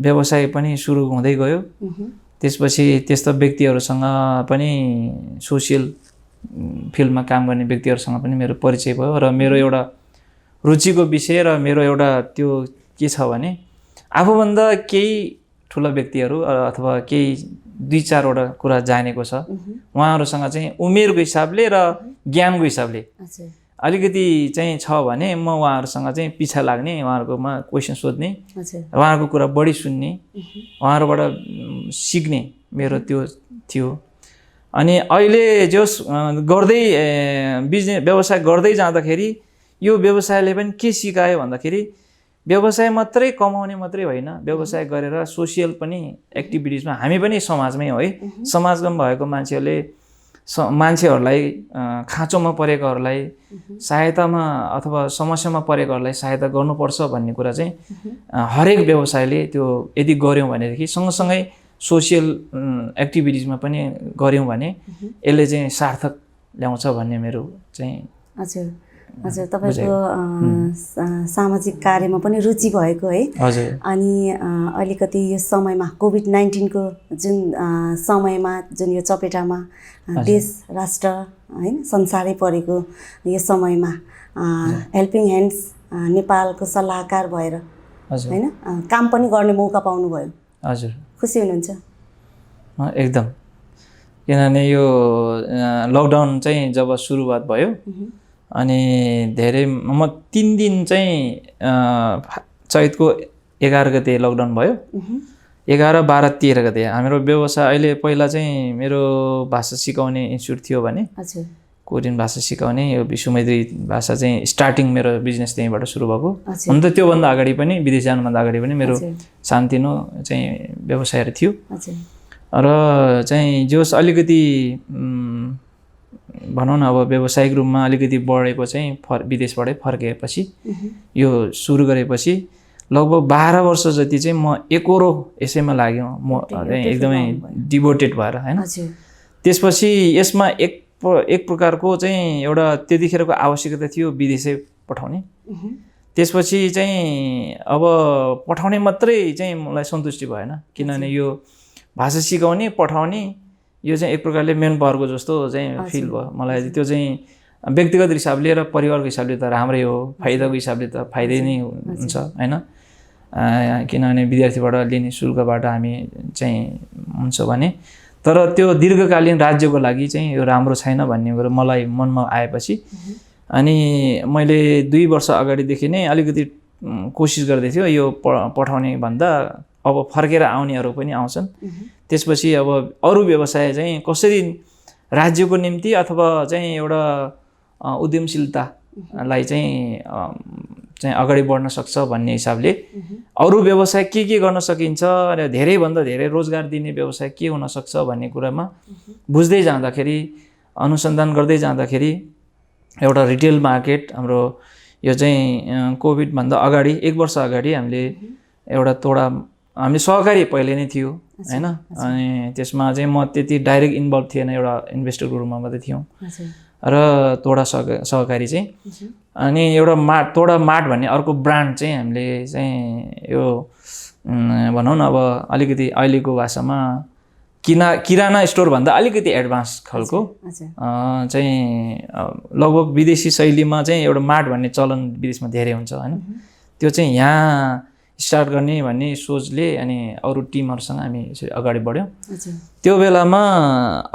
व्यवसाय पनि सुरु हुँदै गयो त्यसपछि त्यस्ता व्यक्तिहरूसँग पनि सोसियल फिल्डमा काम गर्ने व्यक्तिहरूसँग पनि मेरो परिचय भयो र मेरो एउटा रुचिको विषय र मेरो एउटा त्यो के छ भने आफूभन्दा केही ठुला व्यक्तिहरू अथवा केही 2-4वटा कुरा जानेको छ उहाँहरूसँग चाहिँ उमेरको हिसाबले र ज्ञानको हिसाबले अलिकति चाहिँ छ भने म उहाँहरूसँग चाहिँ पिछा लाग्ने, उहाँहरूकोमा क्वेसन सोध्ने, उहाँहरूको कुरा बढी सुन्ने, उहाँहरूबाट सिक्ने मेरो त्यो थियो। अनि अहिले जोस् गर्दै बिजनेस व्यवसाय गर्दै जाँदाखेरि यो व्यवसायले पनि के सिकायो भन्दाखेरि व्यवसाय मात्रै कमाउने मात्रै होइन, व्यवसाय गरेर सोसियल पनि एक्टिभिटिजमा हामी पनि समाजमै हो है, समाजमा भएको मान्छेहरूलाई खाँचोमा परेकोहरूलाई सहायतामा अथवा समस्यामा परेकोहरूलाई सहायता गर्नुपर्छ भन्ने कुरा चाहिँ हरेक व्यवसायले त्यो यदि गऱ्यौँ भनेदेखि सँगसँगै सोसियल एक्टिभिटिजमा पनि गऱ्यौँ भने यसले चाहिँ सार्थक ल्याउँछ भन्ने मेरो चाहिँ। हजुर, तपाईँको सामाजिक कार्यमा पनि रुचि भएको है। हजुर। अनि अलिकति यो समयमा कोभिड-19को जुन समयमा जुन यो चपेटामा देश राष्ट्र होइन संसारै परेको यो समयमा हेल्पिङ ह्यान्ड्स नेपालको सल्लाहकार भएर होइन काम पनि गर्ने मौका पाउनुभयो। हजुर, खुसी हुनुहुन्छ? एकदम, किनभने यो लकडाउन चाहिँ जब सुरुवात भयो अनि धेरै म 3 दिन चाहिँ चैतको 11 गते लकडाउन भयो, 11, 12, 13 गते हाम्रो व्यवसाय अहिले पहिला चाहिँ मेरो भाषा सिकाउने इन्स्टिट्युट थियो भने कोरियन भाषा सिकाउने यो विश्वमैत्री भाषा चाहिँ स्टार्टिङ मेरो बिजनेस त्यहीँबाट सुरु भएको। हुन त त्योभन्दा अगाडि पनि विदेश जानुभन्दा अगाडि पनि मेरो सानोतिनो चाहिँ व्यवसायहरू थियो र चाहिँ जोस् अलिकति भनौँ न अब व्यावसायिक रूपमा अलिकति बढेको चाहिँ विदेशबाटै फर्केपछि यो सुरु गरेपछि लगभग 12 वर्ष जति चाहिँ म एकरो यसैमा लाग्यो, म एकदमै डिभोटेड भएर होइन। त्यसपछि यसमा एक प्रकारको चाहिँ एउटा त्यतिखेरको आवश्यकता थियो विदेशै पठाउने, त्यसपछि चाहिँ अब पठाउने मात्रै चाहिँ मलाई सन्तुष्टि भएन, किनभने यो भाषा सिकाउने पठाउने यो चाहिँ एक प्रकारले मेन पावरको जस्तो चाहिँ फिल भयो मलाई। त्यो चाहिँ व्यक्तिगत हिसाबले र परिवारको हिसाबले त राम्रै हो, फाइदाको हिसाबले त फाइदै नै हुन्छ होइन, किनभने विद्यार्थीबाट लिने शुल्कबाट हामी चाहिँ हुन्छ भने। तर त्यो दीर्घकालीन राज्यको लागि चाहिँ यो राम्रो छैन भन्ने कुरो मलाई मनमा आएपछि अनि मैले 2 वर्ष अगाडिदेखि नै अलिकति कोसिस गर्दै थियो यो पठाउने भन्दा अब फर्केर आउनेहरू पनि आउँछन्। त्यसपछि अब अरू व्यवसाय चाहिँ कसरी राज्यको निम्ति अथवा चाहिँ एउटा उद्यमशीलतालाई चाहिँ अगाडि बढ्न सक्छ भन्ने हिसाबले अरू व्यवसाय के गर्न सकिन्छ र धेरैभन्दा धेरै रोजगार दिने व्यवसाय के हुन सक्छ भन्ने कुरामा बुझ्दै जाँदाखेरि, अनुसन्धान गर्दै जाँदाखेरि एउटा रिटेल मार्केट हाम्रो यो चाहिँ कोभिडभन्दा अगाडि 1 वर्ष अगाडि हामीले एउटा हामीले सहकारी पहिले नै थियो होइन, अनि त्यसमा चाहिँ म त्यति डाइरेक्ट इन्भल्भ थिएन, एउटा इन्भेस्टरको रूपमा मात्रै थियौँ र तोडा सहकारी चाहिँ। अनि एउटा तोडा मार्ट भन्ने अर्को ब्रान्ड चाहिँ हामीले चाहिँ यो भनौँ न अब अलिकति अहिलेको भाषामा किराना स्टोर भन्दा अलिकति एडभान्स खालको चाहिँ लगभग विदेशी शैलीमा चाहिँ एउटा मार्ट भन्ने चलन विदेशमा धेरै हुन्छ होइन, त्यो चाहिँ यहाँ स्टार्ट गर्ने भन्ने सोचले अनि अरू टिमहरूसँग हामी यसरी अगाडि बढ्यौँ। त्यो बेलामा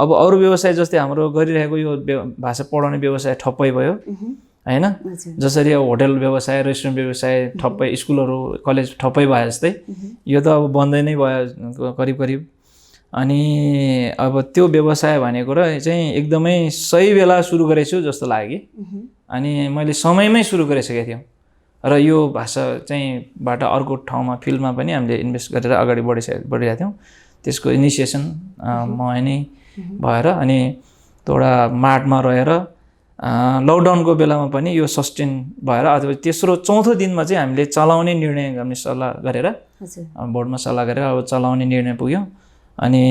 अब अरू व्यवसाय जस्तै हाम्रो गरिरहेको यो भाषा पढाउने व्यवसाय ठप्पै भयो होइन, जसरी अब होटल व्यवसाय, रेस्टुरेन्ट व्यवसाय ठप्पै, स्कुलहरू कलेज ठप्पै भयो जस्तै यो त अब बन्दै नै भयो करिब। अनि अब त्यो व्यवसाय भनेको र चाहिँ एकदमै सही बेला सुरु गरेको छु जस्तो लाग्यो कि, अनि मैले समयमै सुरु गरिसकेको थियौँ र यो भाषा चाहिँ बाट अर्को ठाउँमा फिल्डमा पनि हामीले इन्भेस्ट गरेर अगाडि बढिरहेको थियौँ। त्यसको इनिसिएसन म नै भएर अनि एउटा मार्टमा रहेर लकडाउनको बेलामा पनि यो सस्टेन भएर अथवा तेस्रो चौथो दिनमा चाहिँ हामीले चलाउने निर्णय गर्ने सल्लाह गरेर बोर्डमा सल्लाह गरेर अब चलाउने निर्णय पुग्यौँ। अनि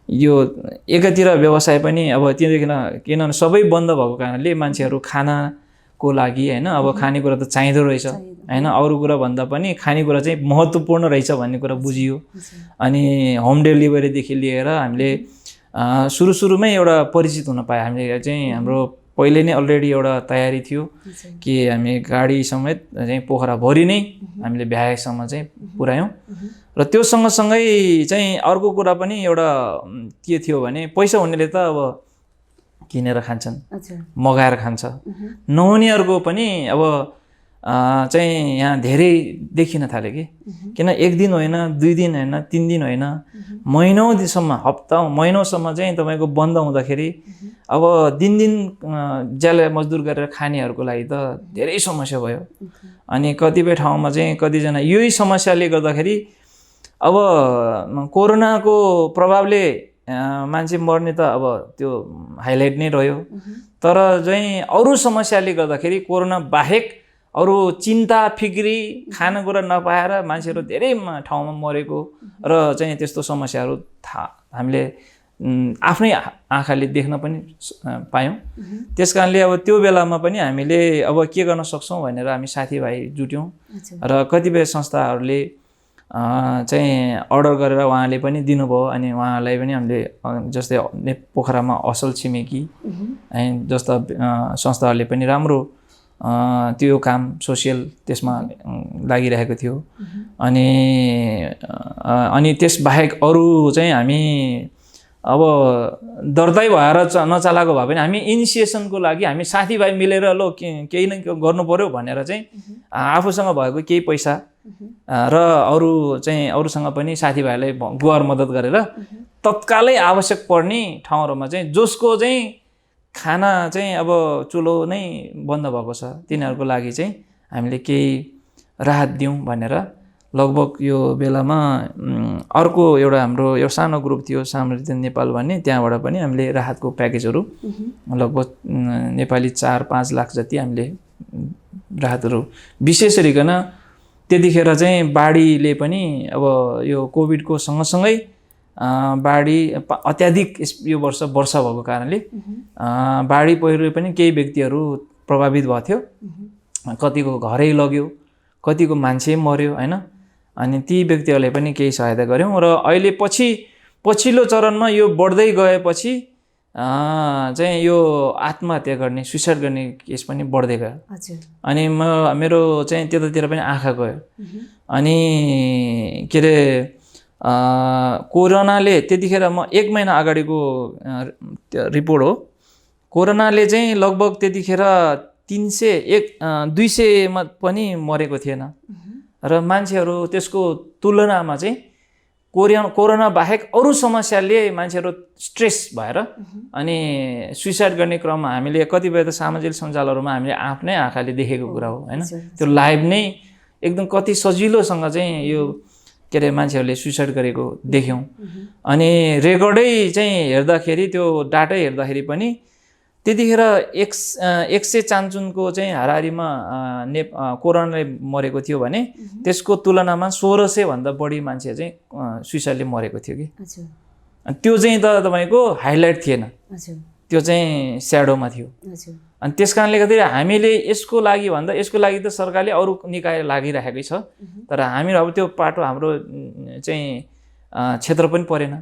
यो एकातिर व्यवसाय पनि अब त्यहाँदेखि किनभने सबै बन्द भएको कारणले मान्छेहरू खानाको लागि होइन, अब खानेकुरा त चाहिँदो रहेछ होइन, अरू कुरा भन्दा पनि खानेकुरा चाहिँ महत्त्वपूर्ण रहेछ भन्ने कुरा बुझियो। अनि होम डेलिभरीदेखि लिएर हामीले सुरुमै एउटा परिचित हुन पायो। हामीले चाहिँ हाम्रो पहिले नै अलरेडी एउटा तयारी थियो कि हामी गाडी समेत चाहिँ पोखराभरि नै हामीले भ्याएसम्म चाहिँ पुर्यायौँ। र त्यो सँगसँगै चाहिँ अर्को कुरा पनि एउटा के थियो भने पैसा हुनेले त अब किनेर खान्छन्, मगाएर खान्छ, नहुनेहरूको पनि अब चाहिँ यहाँ धेरै देखिन थाल्यो कि, किन 1 दिन होइन, 2 दिन होइन, 3 दिन होइन, महिनौसम्म, महिनौसम्म चाहिँ तपाईँको बन्द हुँदाखेरि अब दिन ज्याला मजदुर गरेर खानेहरूको लागि त धेरै समस्या भयो। अनि कतिपय ठाउँमा चाहिँ कतिजना यही समस्याले गर्दाखेरि अब कोरोनाको प्रभावले मान्छे मर्ने त अब त्यो हाइलाइट नै रह्यो, तर चाहिँ अरू समस्याले गर्दाखेरि कोरोना बाहेक अरू चिन्ता फिक्री खानेकुरा नपाएर मान्छेहरू धेरै ठाउँमा मरेको र चाहिँ त्यस्तो समस्याहरू हामीले आफ्नै आँखाले देख्न पनि पायौँ। त्यस कारणले अब त्यो बेलामा पनि हामीले अब के गर्न सक्छौँ भनेर हामी साथीभाइ जुट्यौँ र कतिपय संस्थाहरूले चाहिँ अर्डर गरेर उहाँले पनि दिनुभयो। अनि उहाँलाई पनि हामीले जस्तै पोखरामा असल छिमेकी जस्ता संस्थाहरूले पनि राम्रो त्यो काम सोसियल त्यसमा लागिरहेको थियो। अनि त्यसबाहेक अरू चाहिँ हामी अब दर्दै भएर नचलाएको भए पनि हामी इनिसिएसनको लागि हामी साथीभाइ मिलेर लो केही न गर्नु पर्यो भनेर चाहिँ आफूसँग भएको केही पैसा र अरूसँग पनि साथीभाइलाई गुहार मद्दत गरेर तत्कालै आवश्यक पर्ने ठाउँहरूमा चाहिँ जसको चाहिँ खाना चाहिँ अब चुलो नै बन्द भएको छ तिनीहरूको लागि चाहिँ हामीले केही राहत दिउँ भनेर लगभग यो बेलामा अर्को एउटा हाम्रो एउटा सानो ग्रुप थियो सामर्थ्य नेपाल भन्ने, त्यहाँबाट पनि हामीले राहतको प्याकेजहरू लगभग नेपाली 4-5 लाख जति हामीले राहतहरू विशेष गरिकन त्यतिखेर चाहिँ बाढीले पनि अब यो कोभिडको सँगसँगै बाढी अत्याधिक यो वर्षा भएको कारणले बाढी पहिरोले पनि केही व्यक्तिहरू प्रभावित भएको थियो। कतिको घरै लग्यो, कतिको मान्छे मर्यो हैन। अनि ती व्यक्तिहरूले पनि केही सहायता गऱ्यौँ र अहिले पछिल्लो चरणमा यो बढ्दै गएपछि चाहिँ यो आत्महत्या गर्ने, सुसाइड गर्ने केस पनि बढ्दै गयो। अनि मेरो चाहिँ त्यतातिर पनि आँखा गयो। अनि के अरे कोरोनाले त्यतिखेर म 1 महिना अगाडिको रिपोर्ट हो, कोरोनाले चाहिँ लगभग त्यतिखेर 200 पनि मरेको थिएन र मान्छेहरू त्यसको तुलनामा चाहिँ कोरोना बाहेक अरू समस्याले मान्छेहरू स्ट्रेस भएर अनि सुसाइड गर्ने क्रममा हामीले कतिपय त सामाजिक सञ्जालहरूमा हामीले आफ्नै आँखाले देखेको कुरा हो हैन। त्यो लाइभ नै एकदम कति सजिलोसँग चाहिँ यो के अरे मान्छेहरूले सुसाइड गरेको देख्यौँ। अनि रेकर्डै चाहिँ हेर्दाखेरि त्यो डाटै हेर्दाखेरि पनि त्यतिखेर 100 चान्चुनको चाहिँ हाराहारीमा कोरोनाले मरेको थियो भने त्यसको तुलनामा 1600 भन्दा बढी मान्छे चाहिँ सुसाइडले मरेको थियो कि। त्यो चाहिँ त तपाईँको हाइलाइट थिएन, त्यो चाहिँ स्याडोमा थियो। अनि त्यस कारणले गर्दाखेरि हामीले यसको लागि त सरकारले अरू निकाय लागिराखेकै छ, तर हामी अब त्यो पाटो हाम्रो चाहिँ क्षेत्र पनि परेन,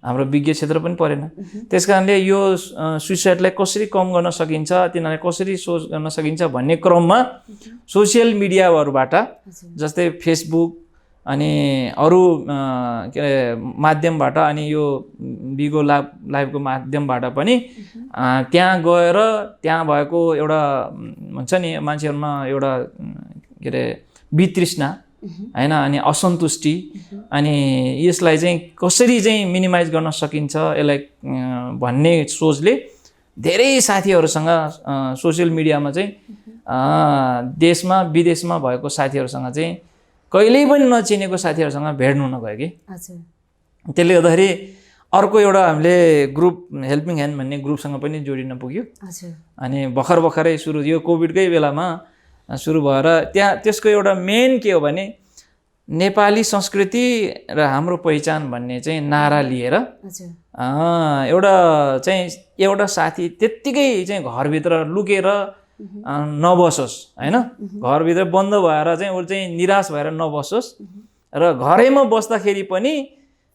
हाम्रो विज्ञ क्षेत्र पनि परेन। त्यस कारणले यो सुसाइडलाई कसरी कम गर्न सकिन्छ, तिनीहरूलाई कसरी सोच गर्न सकिन्छ भन्ने क्रममा सोसियल मिडियाहरूबाट जस्तै फेसबुक अनि अरू के अरे माध्यमबाट अनि यो बिगो लाइभको माध्यमबाट पनि त्यहाँ गएर त्यहाँ भएको एउटा हुन्छ नि मान्छेहरूमा एउटा के अरे वितृष्णा हैन अनि असन्तुष्टि अनि यसलाई चाहिँ कसरी चाहिँ मिनिमाइज गर्न सकिन्छ यसलाई भन्ने सोचले धेरै साथीहरूसँग सोसियल मिडियामा चाहिँ देशमा विदेशमा भएको साथीहरूसँग चाहिँ कहिल्यै पनि नचिनेको साथीहरूसँग भेट्नु नगयो कि। त्यसले गर्दाखेरि अर्को एउटा हामीले ग्रुप हेल्पिङ ह्यान्ड भन्ने ग्रुपसँग पनि जोडिन पुग्यो। अनि भर्खरै सुरु यो कोभिडकै बेलामा सुरु भएर त्यसको एउटा मेन के हो भने नेपाली संस्कृति र हाम्रो पहिचान भन्ने चाहिँ नारा लिएर एउटा साथी त्यत्तिकै चाहिँ घरभित्र लुकेर नबसोस् हैन, घरभित्र बन्द भएर चाहिँ ऊ चाहिँ निराश भएर नबसोस् र घरैमा बस्दाखेरि पनि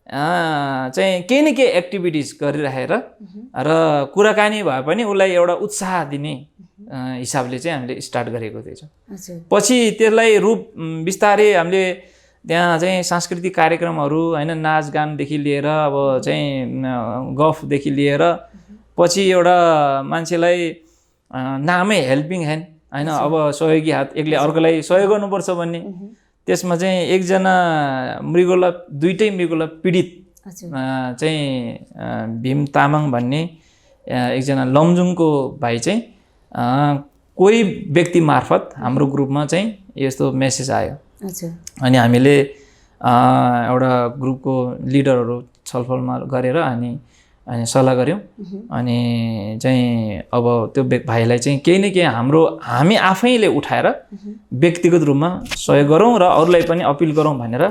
चाहिँ केही न केही एक्टिभिटिज गरिरहेर र कुराकानी भए पनि उसलाई एउटा उत्साह दिने हिसाबले चाहिँ हामीले स्टार्ट गरेको थिएछौँ। पछि त्यसलाई रूप बिस्तारै हामीले त्यहाँ चाहिँ सांस्कृतिक कार्यक्रमहरू हैन, नाचगानदेखि लिएर अब चाहिँ गफदेखि लिएर पछि एउटा मान्छेलाई नामै हेल्पिङ ह्यान्ड हैन, अब सहयोगी हात, एकले अर्कोलाई सहयोग गर्नुपर्छ भन्ने। त्यसमा चाहिँ एकजना दुईटै मृगौला पीडित चाहिँ भीम तामाङ भन्ने एकजना लमजुङको भाइ चाहिँ कोही व्यक्ति मार्फत हाम्रो ग्रुपमा चाहिँ यस्तो मेसेज आयो। अनि हामीले एउटा ग्रुपको लिडरहरू छलफलमा गरेर अनि सल्लाह गऱ्यौँ। अनि चाहिँ अब त्यो भाइलाई चाहिँ केही न केही हामी आफैले उठाएर व्यक्तिगत रूपमा सहयोग गरौँ र अरूलाई पनि अपिल गरौँ भनेर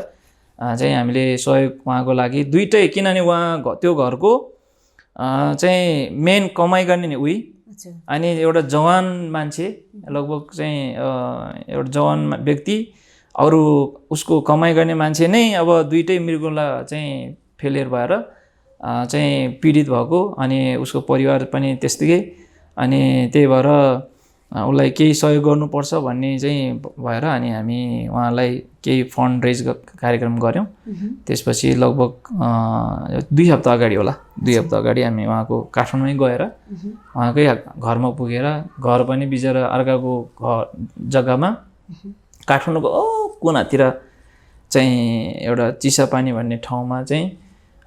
चाहिँ हामीले सहयोग उहाँको लागि दुईटै, किनभने उहाँ त्यो घरको चाहिँ मेन कमाइ गर्ने नि उही, अनि एउटा जवान मान्छे लगभग चाहिँ एउटा जवान व्यक्ति अरू उसको कमाइ गर्ने मान्छे नै अब दुईटै मृगौला चाहिँ फेलियर भएर चाहिँ पीडित भएको अनि उसको परिवार पनि त्यस्तै। अनि त्यही भएर उसलाई केही सहयोग गर्नुपर्छ भन्ने चाहिँ भएर अनि हामी उहाँलाई केही फन्ड रेज कार्यक्रम गऱ्यौँ। त्यसपछि लगभग 2 हप्ता अगाडि होला, 2 हप्ता अगाडि हामी उहाँको काठमाडौँमै गएर उहाँकै घरमा पुगेर, घर पनि बिचरा अर्काको जग्गामा काठमाडौँको कुनातिर चाहिँ एउटा चिसापानी भन्ने ठाउँमा चाहिँ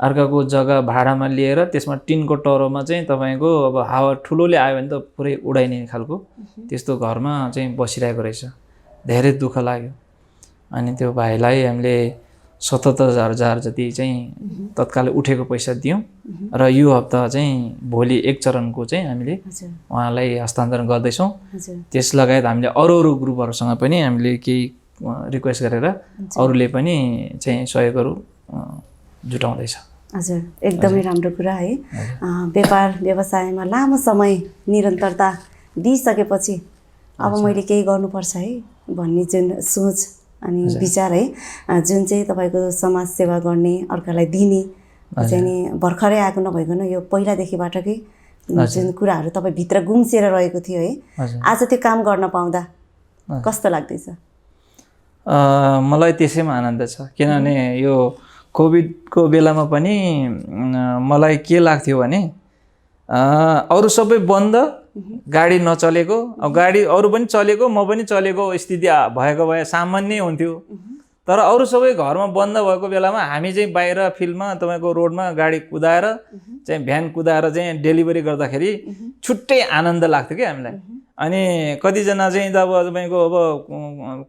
अर्काको जग्गा भाडामा लिएर त्यसमा टिनको टरोमा चाहिँ तपाईँको अब हावा ठुलोले आयो भने त पुरै उडाइने खालको त्यस्तो घरमा चाहिँ बसिरहेको रहेछ। धेरै दुःख लाग्यो। अनि त्यो भाइलाई हामीले 77,000 जति चाहिँ तत्काल उठेको पैसा दियौँ र यो हप्ता चाहिँ भोलि 1 चरणको चाहिँ हामीले उहाँलाई हस्तान्तरण गर्दैछौँ। त्यस लगायत हामीले अरू ग्रुपहरूसँग पनि हामीले केही रिक्वेस्ट गरेर अरूले पनि चाहिँ सहयोगहरू जुटाउँदैछ। हजुर, एकदमै राम्रो कुरा है। व्यापार व्यवसायमा लामो समय निरन्तरता दिइसकेपछि अब मैले केही गर्नुपर्छ है भन्ने जुन सोच अनि विचार है जुन चाहिँ तपाईँको समाज सेवा गर्ने अर्कालाई दिने चाहिँ नि भर्खरै आएको नभइकन यो पहिलादेखिबाटकै जुन कुराहरू तपाईँ भित्र गुम्सिएर रहेको थियो है आज त्यो काम गर्न पाउँदा कस्तो लाग्दैछ? मलाई त्यसैमा आनन्द छ किनभने यो कोभिडको बेलामा पनि मलाई के लाग्थ्यो भने अरू सबै बन्द गाडी नचलेको अब गाडी अरू पनि चलेको म पनि चलेको स्थिति भएको भए सामान्य हुन्थ्यो तर अरू सबै घरमा बन्द भएको बेलामा हामी चाहिँ बाहिर फिल्डमा तपाईँको रोडमा गाडी कुदाएर चाहिँ भ्यान कुदाएर चाहिँ डेलिभरी गर्दाखेरि छुट्टै आनन्द लाग्थ्यो कि हामीलाई अनि कतिजना चाहिँ अब तपाईँको अब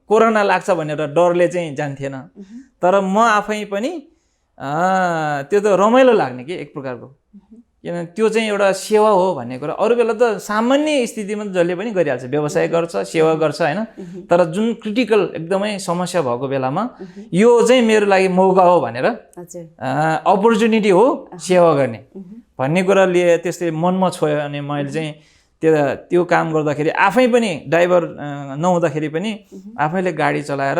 कोरोना लाग्छ भनेर डरले चाहिँ जान्थेन तर म आफै पनि त्यो त रमाइलो लाग्ने कि एक प्रकारको किन त्यो चाहिँ एउटा सेवा हो भन्ने कुरा अरू बेला त सामान्य स्थितिमा जसले पनि गरिहाल्छ व्यवसाय गर्छ सेवा गर्छ होइन तर जुन क्रिटिकल एकदमै समस्या भएको बेलामा यो चाहिँ मेरो लागि मौका हो भनेर अपर्च्युनिटी हो सेवा गर्ने भन्ने कुरा लिए त्यस्तै मनमा छोयो अनि मैले चाहिँ त्यो काम गर्दाखेरि आफै पनि ड्राइभर नहुँदाखेरि पनि आफैले गाडी चलाएर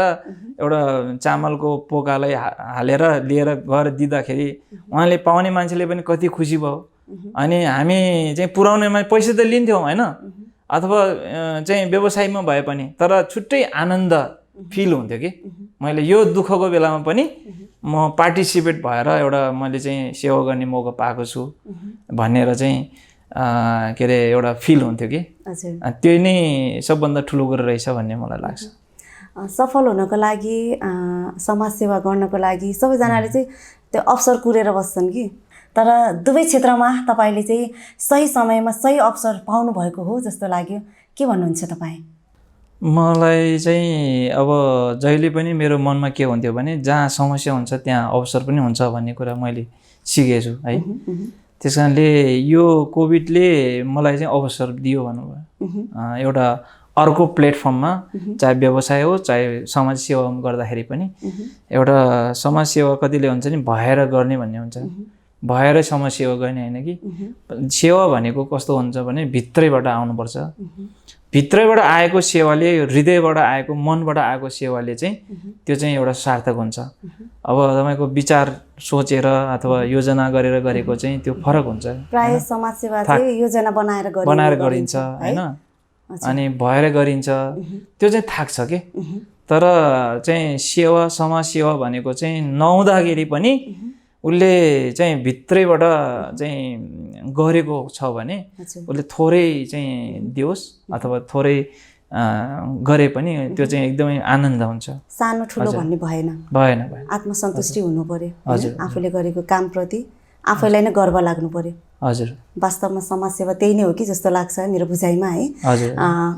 एउटा चामलको पोकालाई हालेर लिएर गएर दिँदाखेरि उहाँले पाउने मान्छेले पनि कति खुसी भयो अनि हामी चाहिँ पुर्याउनेमा पैसा त लिन्थ्यौँ होइन अथवा चाहिँ व्यवसायमा भए पनि तर छुट्टै आनन्द फिल हुन्थ्यो कि मैले यो दुःखको बेलामा पनि म पार्टिसिपेट भएर एउटा मैले चाहिँ सेवा गर्ने मौका पाएको छु भनेर चाहिँ के अरे एउटा फिल हुन्थ्यो कि त्यो नै सबभन्दा ठुलो कुरा रहेछ भन्ने मलाई लाग्छ। सफल हुनको लागि समाजसेवा गर्नको लागि सबैजनाले चाहिँ त्यो अवसर कुरेर बस्छन् कि तर दुवै क्षेत्रमा तपाईँले चाहिँ सही समयमा सही अवसर पाउनु भएको हो जस्तो लाग्यो के भन्नुहुन्छ तपाईँ? मलाई चाहिँ अब जहिले पनि मेरो मनमा के हुन्थ्यो भने जहाँ समस्या हुन्छ त्यहाँ अवसर पनि हुन्छ भन्ने कुरा मैले सिकेको छु है त्यस कारणले यो कोभिडले मलाई चाहिँ अवसर दियो भन्नुभयो एउटा अर्को प्लेटफर्ममा चाहे व्यवसाय हो चाहे समाज सेवा गर्दाखेरि पनि एउटा समाज सेवा कतिले हुन्छ नि भएर गर्ने भन्ने हुन्छ भएर समाज सेवा गर्ने होइन कि सेवा भनेको कस्तो हुन्छ भने भित्रैबाट आउनुपर्छ भित्रैबाट आएको सेवाले हृदयबाट आएको मनबाट आएको सेवाले चाहिँ त्यो चाहिँ एउटा सार्थक हुन्छ अब तपाईँको विचार सोचेर अथवा योजना गरेर गरेको चाहिँ त्यो फरक हुन्छ प्राय समाज सेवा चाहिँ योजना बनाएर गरिन्छ होइन अनि भएर गरिन्छ त्यो चाहिँ थाक्छ के तर चाहिँ सेवा समाज सेवा भनेको चाहिँ नहुँदाखेरि पनि उसले चाहिँ भित्रैबाट चाहिँ गरेको छ भने उसले थोरै चाहिँ दियोस् अथवा थोरै गरे पनि त्यो चाहिँ एकदमै आनन्द हुन्छ सानो ठुलो भन्ने भएन आत्मसन्तुष्टि हुनु पर्यो आफूले गरेको कामप्रति आफैलाई नै गर्व लाग्नु पर्यो हजुर वास्तवमा समाजसेवा त्यही नै हो कि जस्तो लाग्छ मेरो बुझाइमा है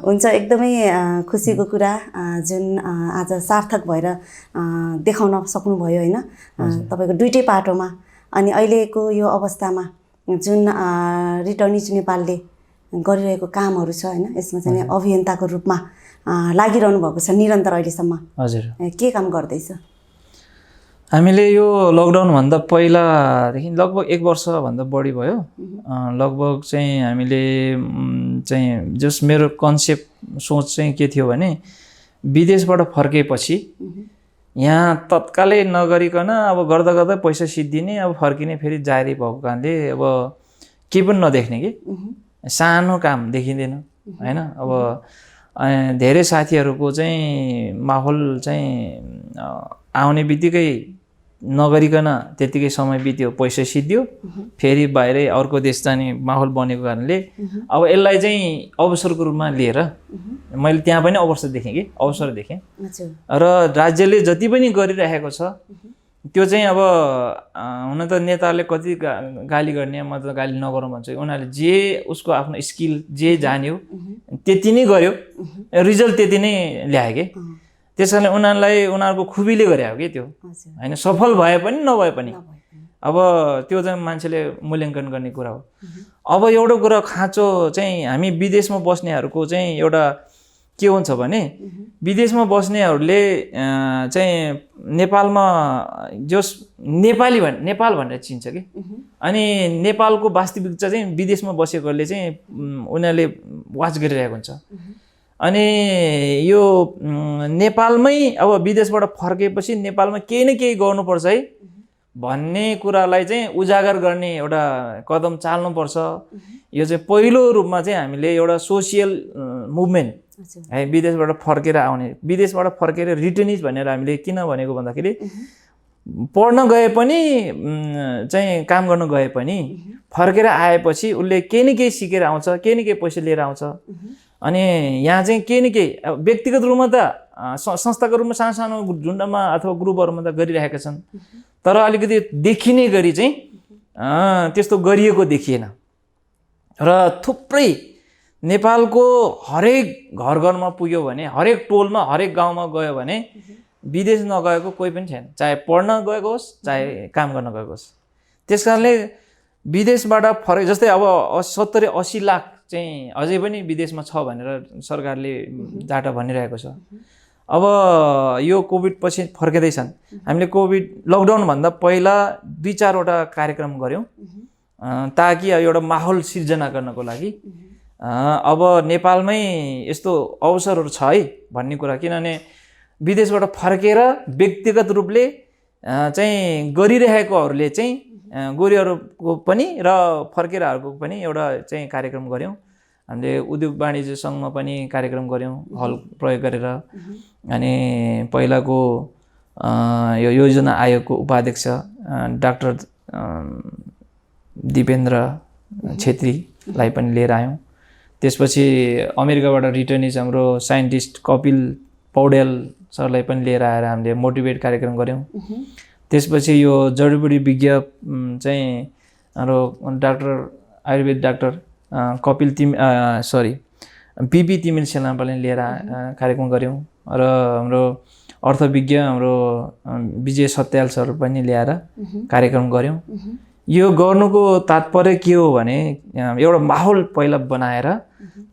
हुन्छ एकदमै खुसीको कुरा जुन आज सार्थक भएर देखाउन सक्नुभयो होइन तपाईँको दुईटै पाटोमा अनि अहिलेको यो अवस्थामा जुन रिटर्निज नेपालले गरिरहेको कामहरू छ होइन यसमा चाहिँ अभियन्ताको रूपमा लागिरहनु भएको छ निरन्तर अहिलेसम्म हजुर के काम गर्दैछ हामीले यो लकडाउनभन्दा पहिलादेखि लगभग 1 वर्षभन्दा बढी भयो लगभग चाहिँ हामीले चाहिँ जस मेरो कन्सेप्ट सोच चाहिँ के थियो भने विदेशबाट फर्केपछि यहाँ तत्कालै नगरिकन अब गर्दा गर्दा पैसा सिद्धिने अब फर्किने फेरि जारी भएको कारणले अब केही पनि नदेख्ने कि सानो काम देखिँदैन होइन अब धेरै साथीहरूको चाहिँ माहौल चाहिँ आउने बित्तिकै नगरिकन त्यतिकै समय बित्यो पैसा सिद्धियो फेरि बाहिरै अर्को देश जाने माहौल बनेको कारणले अब यसलाई चाहिँ अवसरको रूपमा लिएर मैले त्यहाँ पनि अवसर देखेँ कि अवसर देखेँ र राज्यले जति पनि गरिरहेको छ त्यो चाहिँ अब हुन त नेताले कति गाली गर्ने म त गाली नगरौँ भन्छु उनीहरूले जे उसको आफ्नो स्किल जे जान्यो त्यति नै गर्यो रिजल्ट त्यति नै ल्यायो कि त्यस कारणले उनीहरूलाई उनीहरूको खुबीले गरे हो कि त्यो होइन सफल भए पनि नभए पनि अब त्यो चाहिँ मान्छेले मूल्याङ्कन गर्ने कुरा हो अब एउटा कुरा खाँचो चाहिँ हामी विदेशमा बस्नेहरूको चाहिँ एउटा के हुन्छ भने विदेशमा बस्नेहरूले चाहिँ नेपालमा जस नेपाल भनेर चिन्छ कि अनि नेपालको वास्तविकता चाहिँ विदेशमा बसेकोहरूले चाहिँ उनीहरूले वाच गरिरहेको हुन्छ अनि यो नेपालमै अब विदेशबाट फर्केपछि नेपालमा केही न केही गर्नुपर्छ है भन्ने कुरालाई चाहिँ उजागर गर्ने एउटा कदम चाल्नुपर्छ। यो चाहिँ पहिलो रूपमा चाहिँ हामीले एउटा सोसियल मुभमेन्ट है विदेशबाट फर्केर आउने, विदेशबाट फर्केर रिटर्निज भनेर हामीले किन भनेको भन्दाखेरि पढ्न गए पनि चाहिँ काम गर्न गए पनि फर्केर आएपछि उसले केही न केही सिकेर आउँछ, केही न केही पैसा लिएर आउँछ। अनि यहाँ चाहिँ केही न केही व्यक्तिगत रूपमा त संस्थाको रूपमा सानो सानो झुन्डमा अथवा ग्रुपहरूमा त गरिरहेका छन्, तर अलिकति देखिने गरी चाहिँ त्यस्तो गरिएको देखिएन। र थुप्रै नेपालको हरेक घर घरमा पुग्यो भने, हरेक टोलमा हरेक गाउँमा गयो भने विदेश नगएको कोही पनि छैन, चाहे पढ्न गएको होस् चाहे काम गर्न गएको होस्। त्यस कारणले विदेशबाट फर्क जस्तै अब 70-80 लाख चाहिँ अझै पनि विदेशमा छ भनेर सरकारले डाटा भनिरहेको छ। अब यो कोभिड पछि फर्किँदैछन्। हामीले कोभिड लकडाउनभन्दा पहिला 2-4वटा कार्यक्रम गऱ्यौँ ताकि एउटा माहौल सिर्जना गर्नको लागि। अब नेपालमै यस्तो अवसरहरू छ है भन्ने कुरा, किनभने विदेशबाट फर्केर व्यक्तिगत रूपले चाहिँ गरिरहेकोहरूले चाहिँ गोरीहरूको पनि र फर्केरहरूको पनि एउटा चाहिँ कार्यक्रम गऱ्यौँ। हामीले उद्योग वाणिज्य सङ्घमा पनि कार्यक्रम गऱ्यौँ हल प्रयोग गरेर। अनि पहिलाको यो योजना आयोगको उपाध्यक्ष डाक्टर दिपेन्द्र छेत्रीलाई पनि लिएर आयौँ। त्यसपछि अमेरिकाबाट रिटर्निज हाम्रो साइन्टिस्ट कपिल पौडेल सरलाई पनि लिएर आएर हामीले मोटिभेट कार्यक्रम गऱ्यौँ। त्यसपछि यो जडीबुटी विज्ञ चाहिँ हाम्रो डाक्टर आयुर्वेद डाक्टर कपिल पिपी तिमिल सेनालाई पनि लिएर कार्यक्रम गऱ्यौँ। र हाम्रो अर्थविज्ञ हाम्रो विजय सत्याल सर पनि ल्याएर कार्यक्रम गऱ्यौँ। यो गर्नुको तात्पर्य के हो भने एउटा माहौल पहिला बनाएर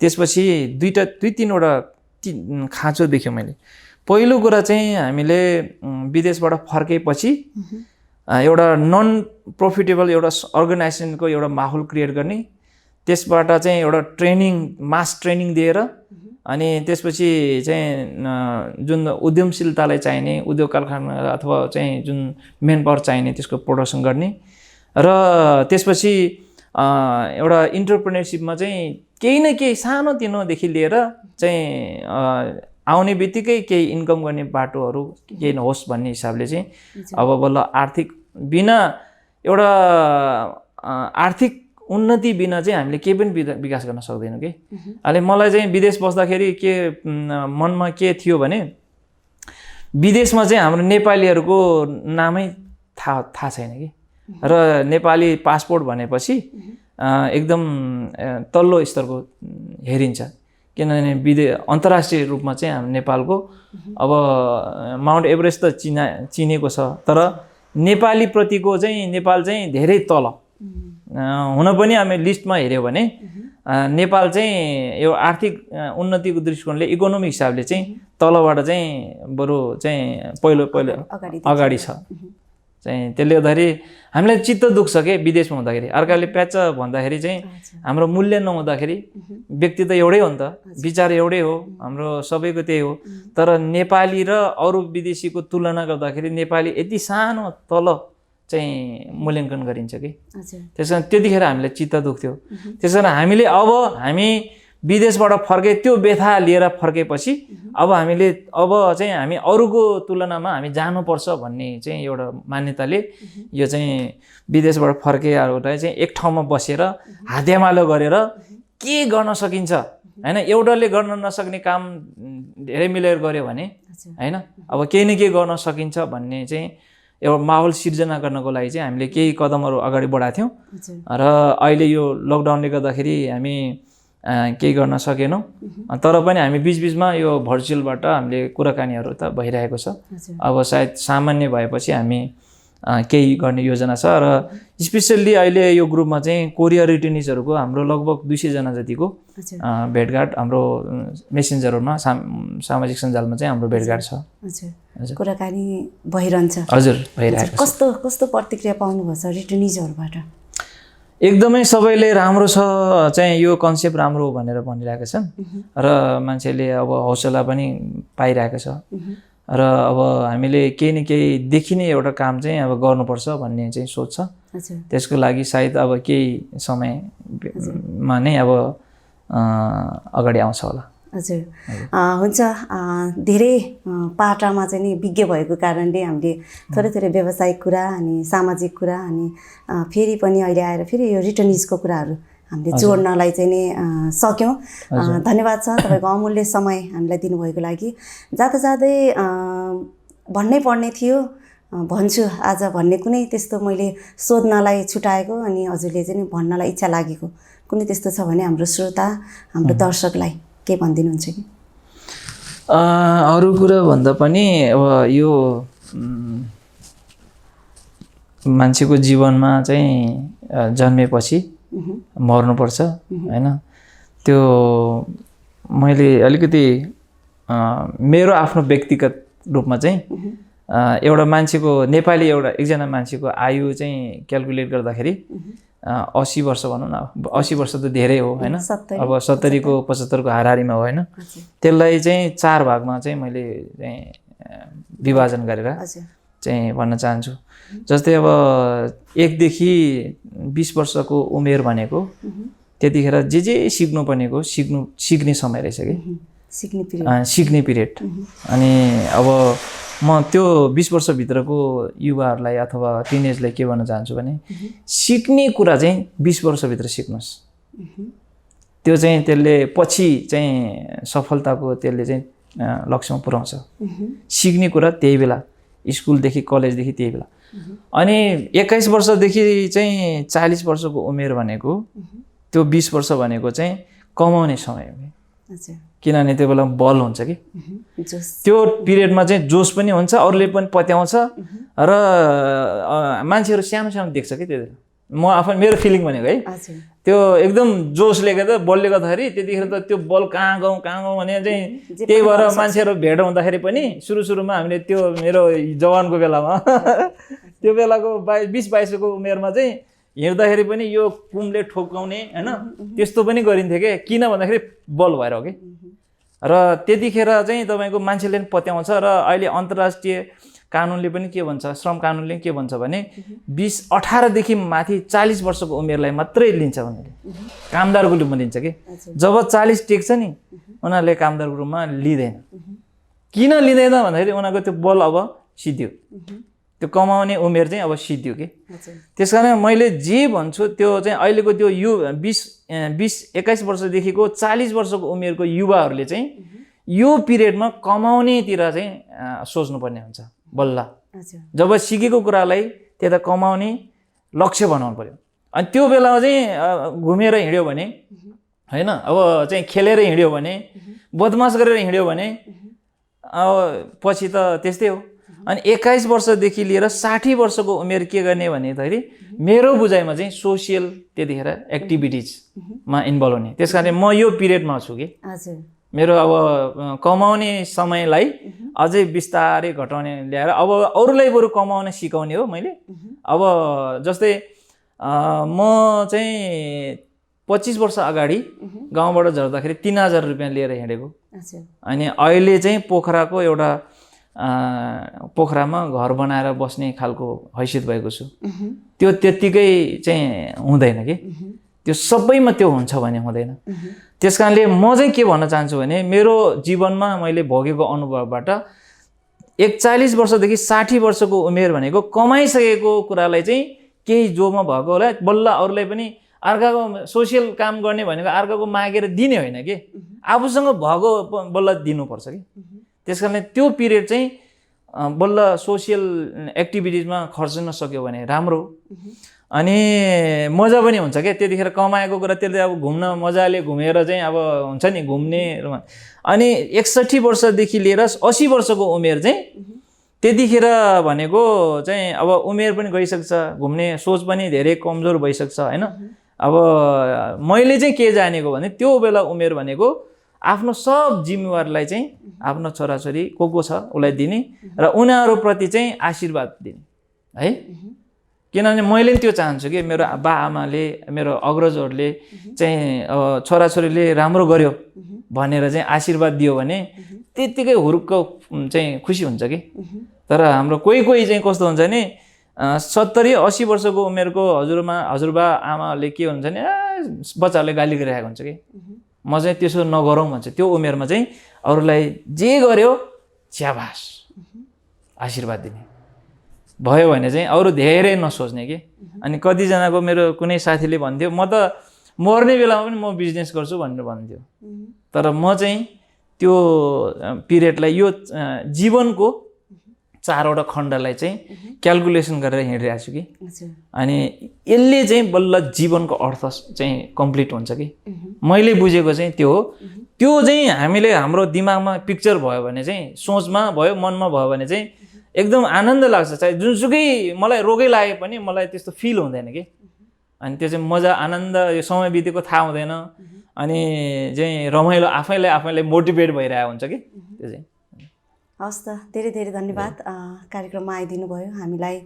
त्यसपछि 2-3वटा खाँचो देख्यो मैले। पहिलो कुरा चाहिँ हामीले विदेशबाट फर्केपछि एउटा नन प्रफिटेबल एउटा अर्गनाइजेसनको एउटा माहौल क्रिएट गर्ने, त्यसबाट चाहिँ एउटा ट्रेनिङ मास ट्रेनिङ दिएर अनि त्यसपछि चाहिँ जुन उद्यमशीलतालाई चाहिने उद्योग कारखाना अथवा चाहिँ जुन मेन पावर चाहिने त्यसको प्रोडक्सन गर्ने र त्यसपछि एउटा इन्टरप्रेन्योरसिपमा चाहिँ केही न केही सानोतिनोदेखि लिएर चाहिँ आउने बित्तिकै केही इन्कम गर्ने बाटोहरू केही नहोस् भन्ने हिसाबले चाहिँ अब बल्ल आर्थिक बिना एउटा आर्थिक उन्नति बिना चाहिँ हामीले केही पनि विकास गर्न सक्दैनौँ कि। अहिले मलाई चाहिँ विदेश बस्दाखेरि के मनमा के थियो भने विदेशमा चाहिँ हाम्रो नेपालीहरूको नामै थाहा छैन कि, र नेपाली पासपोर्ट भनेपछि एकदम तल्लो स्तरको हेरिन्छ। किनभने अन्तर्राष्ट्रिय रूपमा चाहिँ हाम्रो नेपालको अब माउन्ट एभरेस्ट त चिनेको छ, तर नेपाली प्रतिको चाहिँ नेपाल चाहिँ धेरै तल। हुन पनि हामी लिस्टमा हेऱ्यौँ भने नेपाल चाहिँ यो आर्थिक उन्नतिको दृष्टिकोणले इकोनोमिक हिसाबले चाहिँ तलबाट चाहिँ बरु चाहिँ पहिलो अगाडि छ चाहिँ। त्यसले गर्दाखेरि हामीलाई चित्त दुख्छ कि विदेशमा हुँदाखेरि अर्काले प्याच भन्दाखेरि चाहिँ हाम्रो मूल्य नहुँदाखेरि व्यक्ति त एउटै हो नि त, विचार एउटै हो, हाम्रो सबैको त्यही हो। तर नेपाली र अरू विदेशीको तुलना गर्दाखेरि नेपाली यति सानो तल चाहिँ मूल्याङ्कन गरिन्छ कि। त्यस कारण त्यतिखेर हामीलाई चित्त दुख्थ्यो। त्यस कारण हामीले हामी विदेशबाट फर्के त्यो व्यथा लिएर फर्केपछि अब चाहिँ हामी अरूको तुलनामा हामी जानुपर्छ भन्ने चाहिँ एउटा मान्यताले यो चाहिँ विदेशबाट फर्केहरूलाई चाहिँ एक ठाउँमा बसेर हातेमालो गरेर के गर्न सकिन्छ हैन, एउटाले गर्न नसक्ने काम धेरै मिलेर गर्यो भने हैन अब केही न केही गर्न सकिन्छ भन्ने चाहिँ एउटा माहौल सिर्जना गर्नको लागि चाहिँ हामीले केही कदमहरू अगाडि बढाएको थियौँ। र अहिले यो लकडाउनले गर्दाखेरि हामी केही गर्न सकेनौँ, तर पनि हामी बिचबिचमा यो भर्चुअलबाट हामीले कुराकानीहरू त भइरहेको छ। अब सायद सामान्य भएपछि हामी केही गर्ने योजना छ। र स्पेसल्ली अहिले यो ग्रुपमा चाहिँ कोरिया रिटर्निजहरूको हाम्रो लगभग 200 जना जतिको भेटघाट हाम्रो मेसेन्जरहरूमा सामाजिक सञ्जालमा चाहिँ हाम्रो भेटघाट छ। कुराकानी भइरहन्छ। हजुर भइरहेको छ। कस्तो प्रतिक्रिया पाउनुभएको छ रिटर्निजहरूबाट? एकदमै सबैले राम्रो छ चाहिँ यो कन्सेप्ट राम्रो हो भनेर भनिरहेका छन् र मान्छेले अब हौसला पनि पाइरहेको छ र अब हामीले केही न केही देखिने एउटा काम चाहिँ अब गर्नुपर्छ भन्ने चाहिँ सोच छ। त्यसको लागि सायद अब केही समयमा नै अब अगाडि आउँछ होला। हजुर हुन्छ। धेरै पाटामा चाहिँ नि विज्ञ भएको कारणले हामीले थोरै थोरै व्यावसायिक कुरा अनि सामाजिक कुरा अनि फेरि पनि अहिले आएर फेरि यो रिटर्निजको कुराहरू हामीले जोड्नलाई चाहिँ नि सक्यौँ। धन्यवाद छ तपाईँको अमूल्य समय हामीलाई दिनुभएको लागि। जाँदा जाँदै भन्नै पर्ने थियो भन्छु आज भन्ने कुनै त्यस्तो मैले सोध्नलाई छुटाएको अनि हजुरले चाहिँ नि भन्नलाई इच्छा लागेको कुनै त्यस्तो छ भने हाम्रो श्रोता हाम्रो दर्शकलाई के भनिदिनुहुन्छ कि? अरू कुरा भन्दा पनि अब यो मान्छेको जीवनमा चाहिँ जन्मेपछि मर्नुपर्छ हैन। त्यो मैले अलिकति मेरो आफ्नो व्यक्तिगत रूपमा चाहिँ एउटा मान्छेको नेपाली एकजना मान्छेको आयु चाहिँ क्याल्कुलेट गर्दाखेरि 80 वर्ष भनौँ न। 80 वर्ष त धेरै हो हैन। अब 70 को 75 को हाराहारीमा हो हैन। त्यसलाई चाहिँ 4 भागमा चाहिँ मैले चाहिँ विभाजन गरेर चाहिँ भन्न चाहन्छु। जस्तै अब 1 देखि 20 वर्षको उमेर भनेको त्यतिखेर जे सिक्नु पर्नेको सिक्ने समय रहेछ कि सिक्ने पिरियड। अनि अब म त्यो 20 वर्षभित्रको युवाहरूलाई अथवा टिनेजलाई के भन्न चाहन्छु भने सिक्ने कुरा चाहिँ 20 वर्षभित्र सिक्नुहोस्। त्यो चाहिँ त्यसले पछि चाहिँ सफलताको त्यसले चाहिँ लक्ष्यमा पुर्याउँछ। सिक्ने कुरा त्यही बेला स्कुलदेखि कलेजदेखि त्यही बेला। अनि 21 वर्षदेखि चाहिँ 40 वर्षको उमेर भनेको त्यो 20 वर्ष भनेको चाहिँ कमाउने समय हो। किनभने त्यो बेला बल हुन्छ कि त्यो पिरियडमा चाहिँ जोस पनि हुन्छ, अरूले पनि पत्याउँछ र मान्छेहरू सानो सानो देख्छ कि त्यो म आफै मेरो फिलिङ भनेको है। त्यो एकदम जोसले गर्दा बलले गर्दाखेरि त्यतिखेर त त्यो बल कहाँ गाउँ भने चाहिँ त्यही भएर मान्छेहरू भेट हुँदाखेरि पनि सुरुमा हामीले त्यो मेरो जवानको बेलामा त्यो बेलाको 20-22 को उमेरमा चाहिँ हिँड्दाखेरि पनि यो कुमले ठोकाउने हैन त्यस्तो पनि गरिन्थ्यो के। किन भन्दाखेरि बल भएर हो कि। र त्यतिखेर चाहिँ तपाईको मान्छेले पनि पत्याउँछ र अहिले अन्तर्राष्ट्रिय कानुनले पनि के भन्छ, श्रम कानुनले के भन्छ भने 18 देखि माथि 40 वर्षको उमेरलाई मात्रै लिन्छ भनेर कामदारको रूपमा लिन्छ के। जब 40 टेक्छ नि उनीहरूले कामदारको रूपमा लिँदैन। किन लिँदैन भन्दाखेरि उनीहरूको त्यो बल अब सिद्धियो, त्यो कमाउने उमेर चाहिँ अब सिद्धियो के। त्यसकारण मैले जे भन्छु त्यो चाहिँ अहिलेको त्यो 20-21 वर्षदेखिको 40 वर्षको उमेरको युवाहरूले चाहिँ यो पिरियडमा कमाउनेतिर चाहिँ सोच्नुपर्ने हुन्छ बल्ल। जब सिकेको कुरालाई त्यता कमाउने लक्ष्य बनाउनु पर्यो। अनि त्यो बेलामा चाहिँ घुमेर हिँड्यो भने हैन, अब चाहिँ खेलेर हिँड्यो भने, बदमास गरेर हिँड्यो भने अब पछि त त्यस्तै हो। अनि 21 वर्षदेखि लिएर 60 वर्षको उमेर के गर्ने भन्दाखेरि मेरो बुझाइमा चाहिँ सोसियल त्यतिखेर एक्टिभिटिजमा इन्भल्भ हुने। त्यसकारण म यो पिरियडमा छु कि मेरो अब कमाउने समयलाई अझै बिस्तारै घटाउने ल्याएर अब अरूलाई बरु कमाउन सिकाउने हो मैले। अब जस्तै म चाहिँ 25 वर्ष अगाडि गाउँबाट झर्दाखेरि 3000 रुपियाँ लिएर हिँडेको। अनि अहिले चाहिँ पोखराको एउटा पोखरामा घर बनाएर बस्ने खालको हैसियत भएको छु। त्यो त्यतिकै चाहिँ हुँदैन कि, त्यो सबैमा त्यो हुन्छ भने हुँदैन। त्यसकारणले म चाहिँ के भन्न चाहन्छु भने मेरो जीवनमा मैले भोगेको अनुभवबाट 41 वर्षदेखि 60 वर्षको उमेर भनेको कमाइसकेको कुरालाई चाहिँ केही जोमा भएको होला बल्ल अरूलाई पनि अर्काको सोसियल काम गर्ने भनेको अर्काको मागेर दिने होइन कि, आफूसँग भएको बल्ल दिनुपर्छ कि। त्यसकारणले त्यो पिरियड चाहिँ बल्ल सोसियल एक्टिभिटिजमा खर्च्न सक्यो भने राम्रो। अनि मजा पनि हुन्छ क्या त्यतिखेर कमाएको कुरा त्यसले अब घुम्न मजाले घुमेर चाहिँ अब हुन्छ नि घुम्ने। अनि 61 वर्षदेखि लिएर 80 वर्षको उमेर चाहिँ त्यतिखेर भनेको चाहिँ अब उमेर पनि गइसक्छ, घुम्ने सोच पनि धेरै कमजोर भइसक्छ हैन। अब मैले चाहिँ के जानेको भने त्यो बेला उमेर भनेको आफ्नो सब जिम्मेवारीलाई चाहिँ आफ्नो छोराछोरी को छ उसलाई दिने र उनीहरूप्रति चाहिँ आशीर्वाद दिने है। किनभने मैले पनि त्यो चाहन्छु कि मेरो बा आमाले मेरो अग्रजहरूले चाहिँ छोराछोरीले राम्रो गर्यो भनेर चाहिँ आशीर्वाद दियो भने त्यत्तिकै हुरुक्क चाहिँ खुसी हुन्छ कि। तर हाम्रो कोही चाहिँ कस्तो हुन्छ नि 70-80 वर्षको उमेरको हजुरबा आमाले के हुन्छ नि बच्चाहरूले गाली गरिरहेको हुन्छ कि म चाहिँ त्यसो नगरौँ भन्छ। त्यो उमेरमा चाहिँ अरूलाई जे गर्यो स्याबास आशीर्वाद दिने भयो भने चाहिँ अरू धेरै नसोच्ने कि। अनि कतिजनाको मेरो कुनै साथीले भन्थ्यो म त मर्ने बेलामा पनि म बिजनेस गर्छु भनेर भन्थ्यो। तर म चाहिँ त्यो पिरियडलाई यो जीवनको 4वटा खण्डलाई चाहिँ क्यालकुलेसन गरेर हिँडिरहेको छु कि। अनि यसले चाहिँ बल्ल जीवनको अर्थ चाहिँ कम्प्लिट हुन्छ कि। मैले बुझेको चाहिँ त्यो हो। त्यो चाहिँ हामीले हाम्रो दिमागमा पिक्चर भयो भने चाहिँ सोचमा भयो मनमा भयो भने चाहिँ एकदम आनन्द लाग्छ। चाहे जुनसुकै मलाई रोगै लागे पनि मलाई त्यस्तो फिल हुँदैन कि। अनि त्यो चाहिँ मजा आनन्द यो समय बितेको थाहा हुँदैन। अनि चाहिँ रमाइलो आफैलाई मोटिभेट भइरहेको हुन्छ कि त्यो चाहिँ। हस् त धेरै धेरै धन्यवाद कार्यक्रममा आइदिनु भयो हामीलाई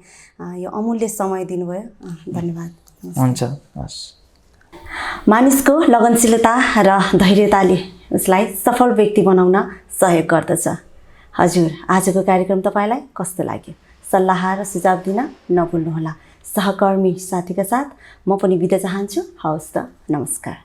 यो अमूल्य समय दिनुभयो धन्यवाद। हुन्छ हस्। मानिसको लगनशीलता र धैर्यताले उसलाई सफल व्यक्ति बनाउन सहयोग गर्दछ। हजुर आजको कार्यक्रम तपाईँलाई कस्तो लाग्यो सल्लाह र सुझाव दिन नभुल्नुहोला। सहकर्मी साथीका साथ म पनि बिदा चाहन्छु। हवस् त नमस्कार।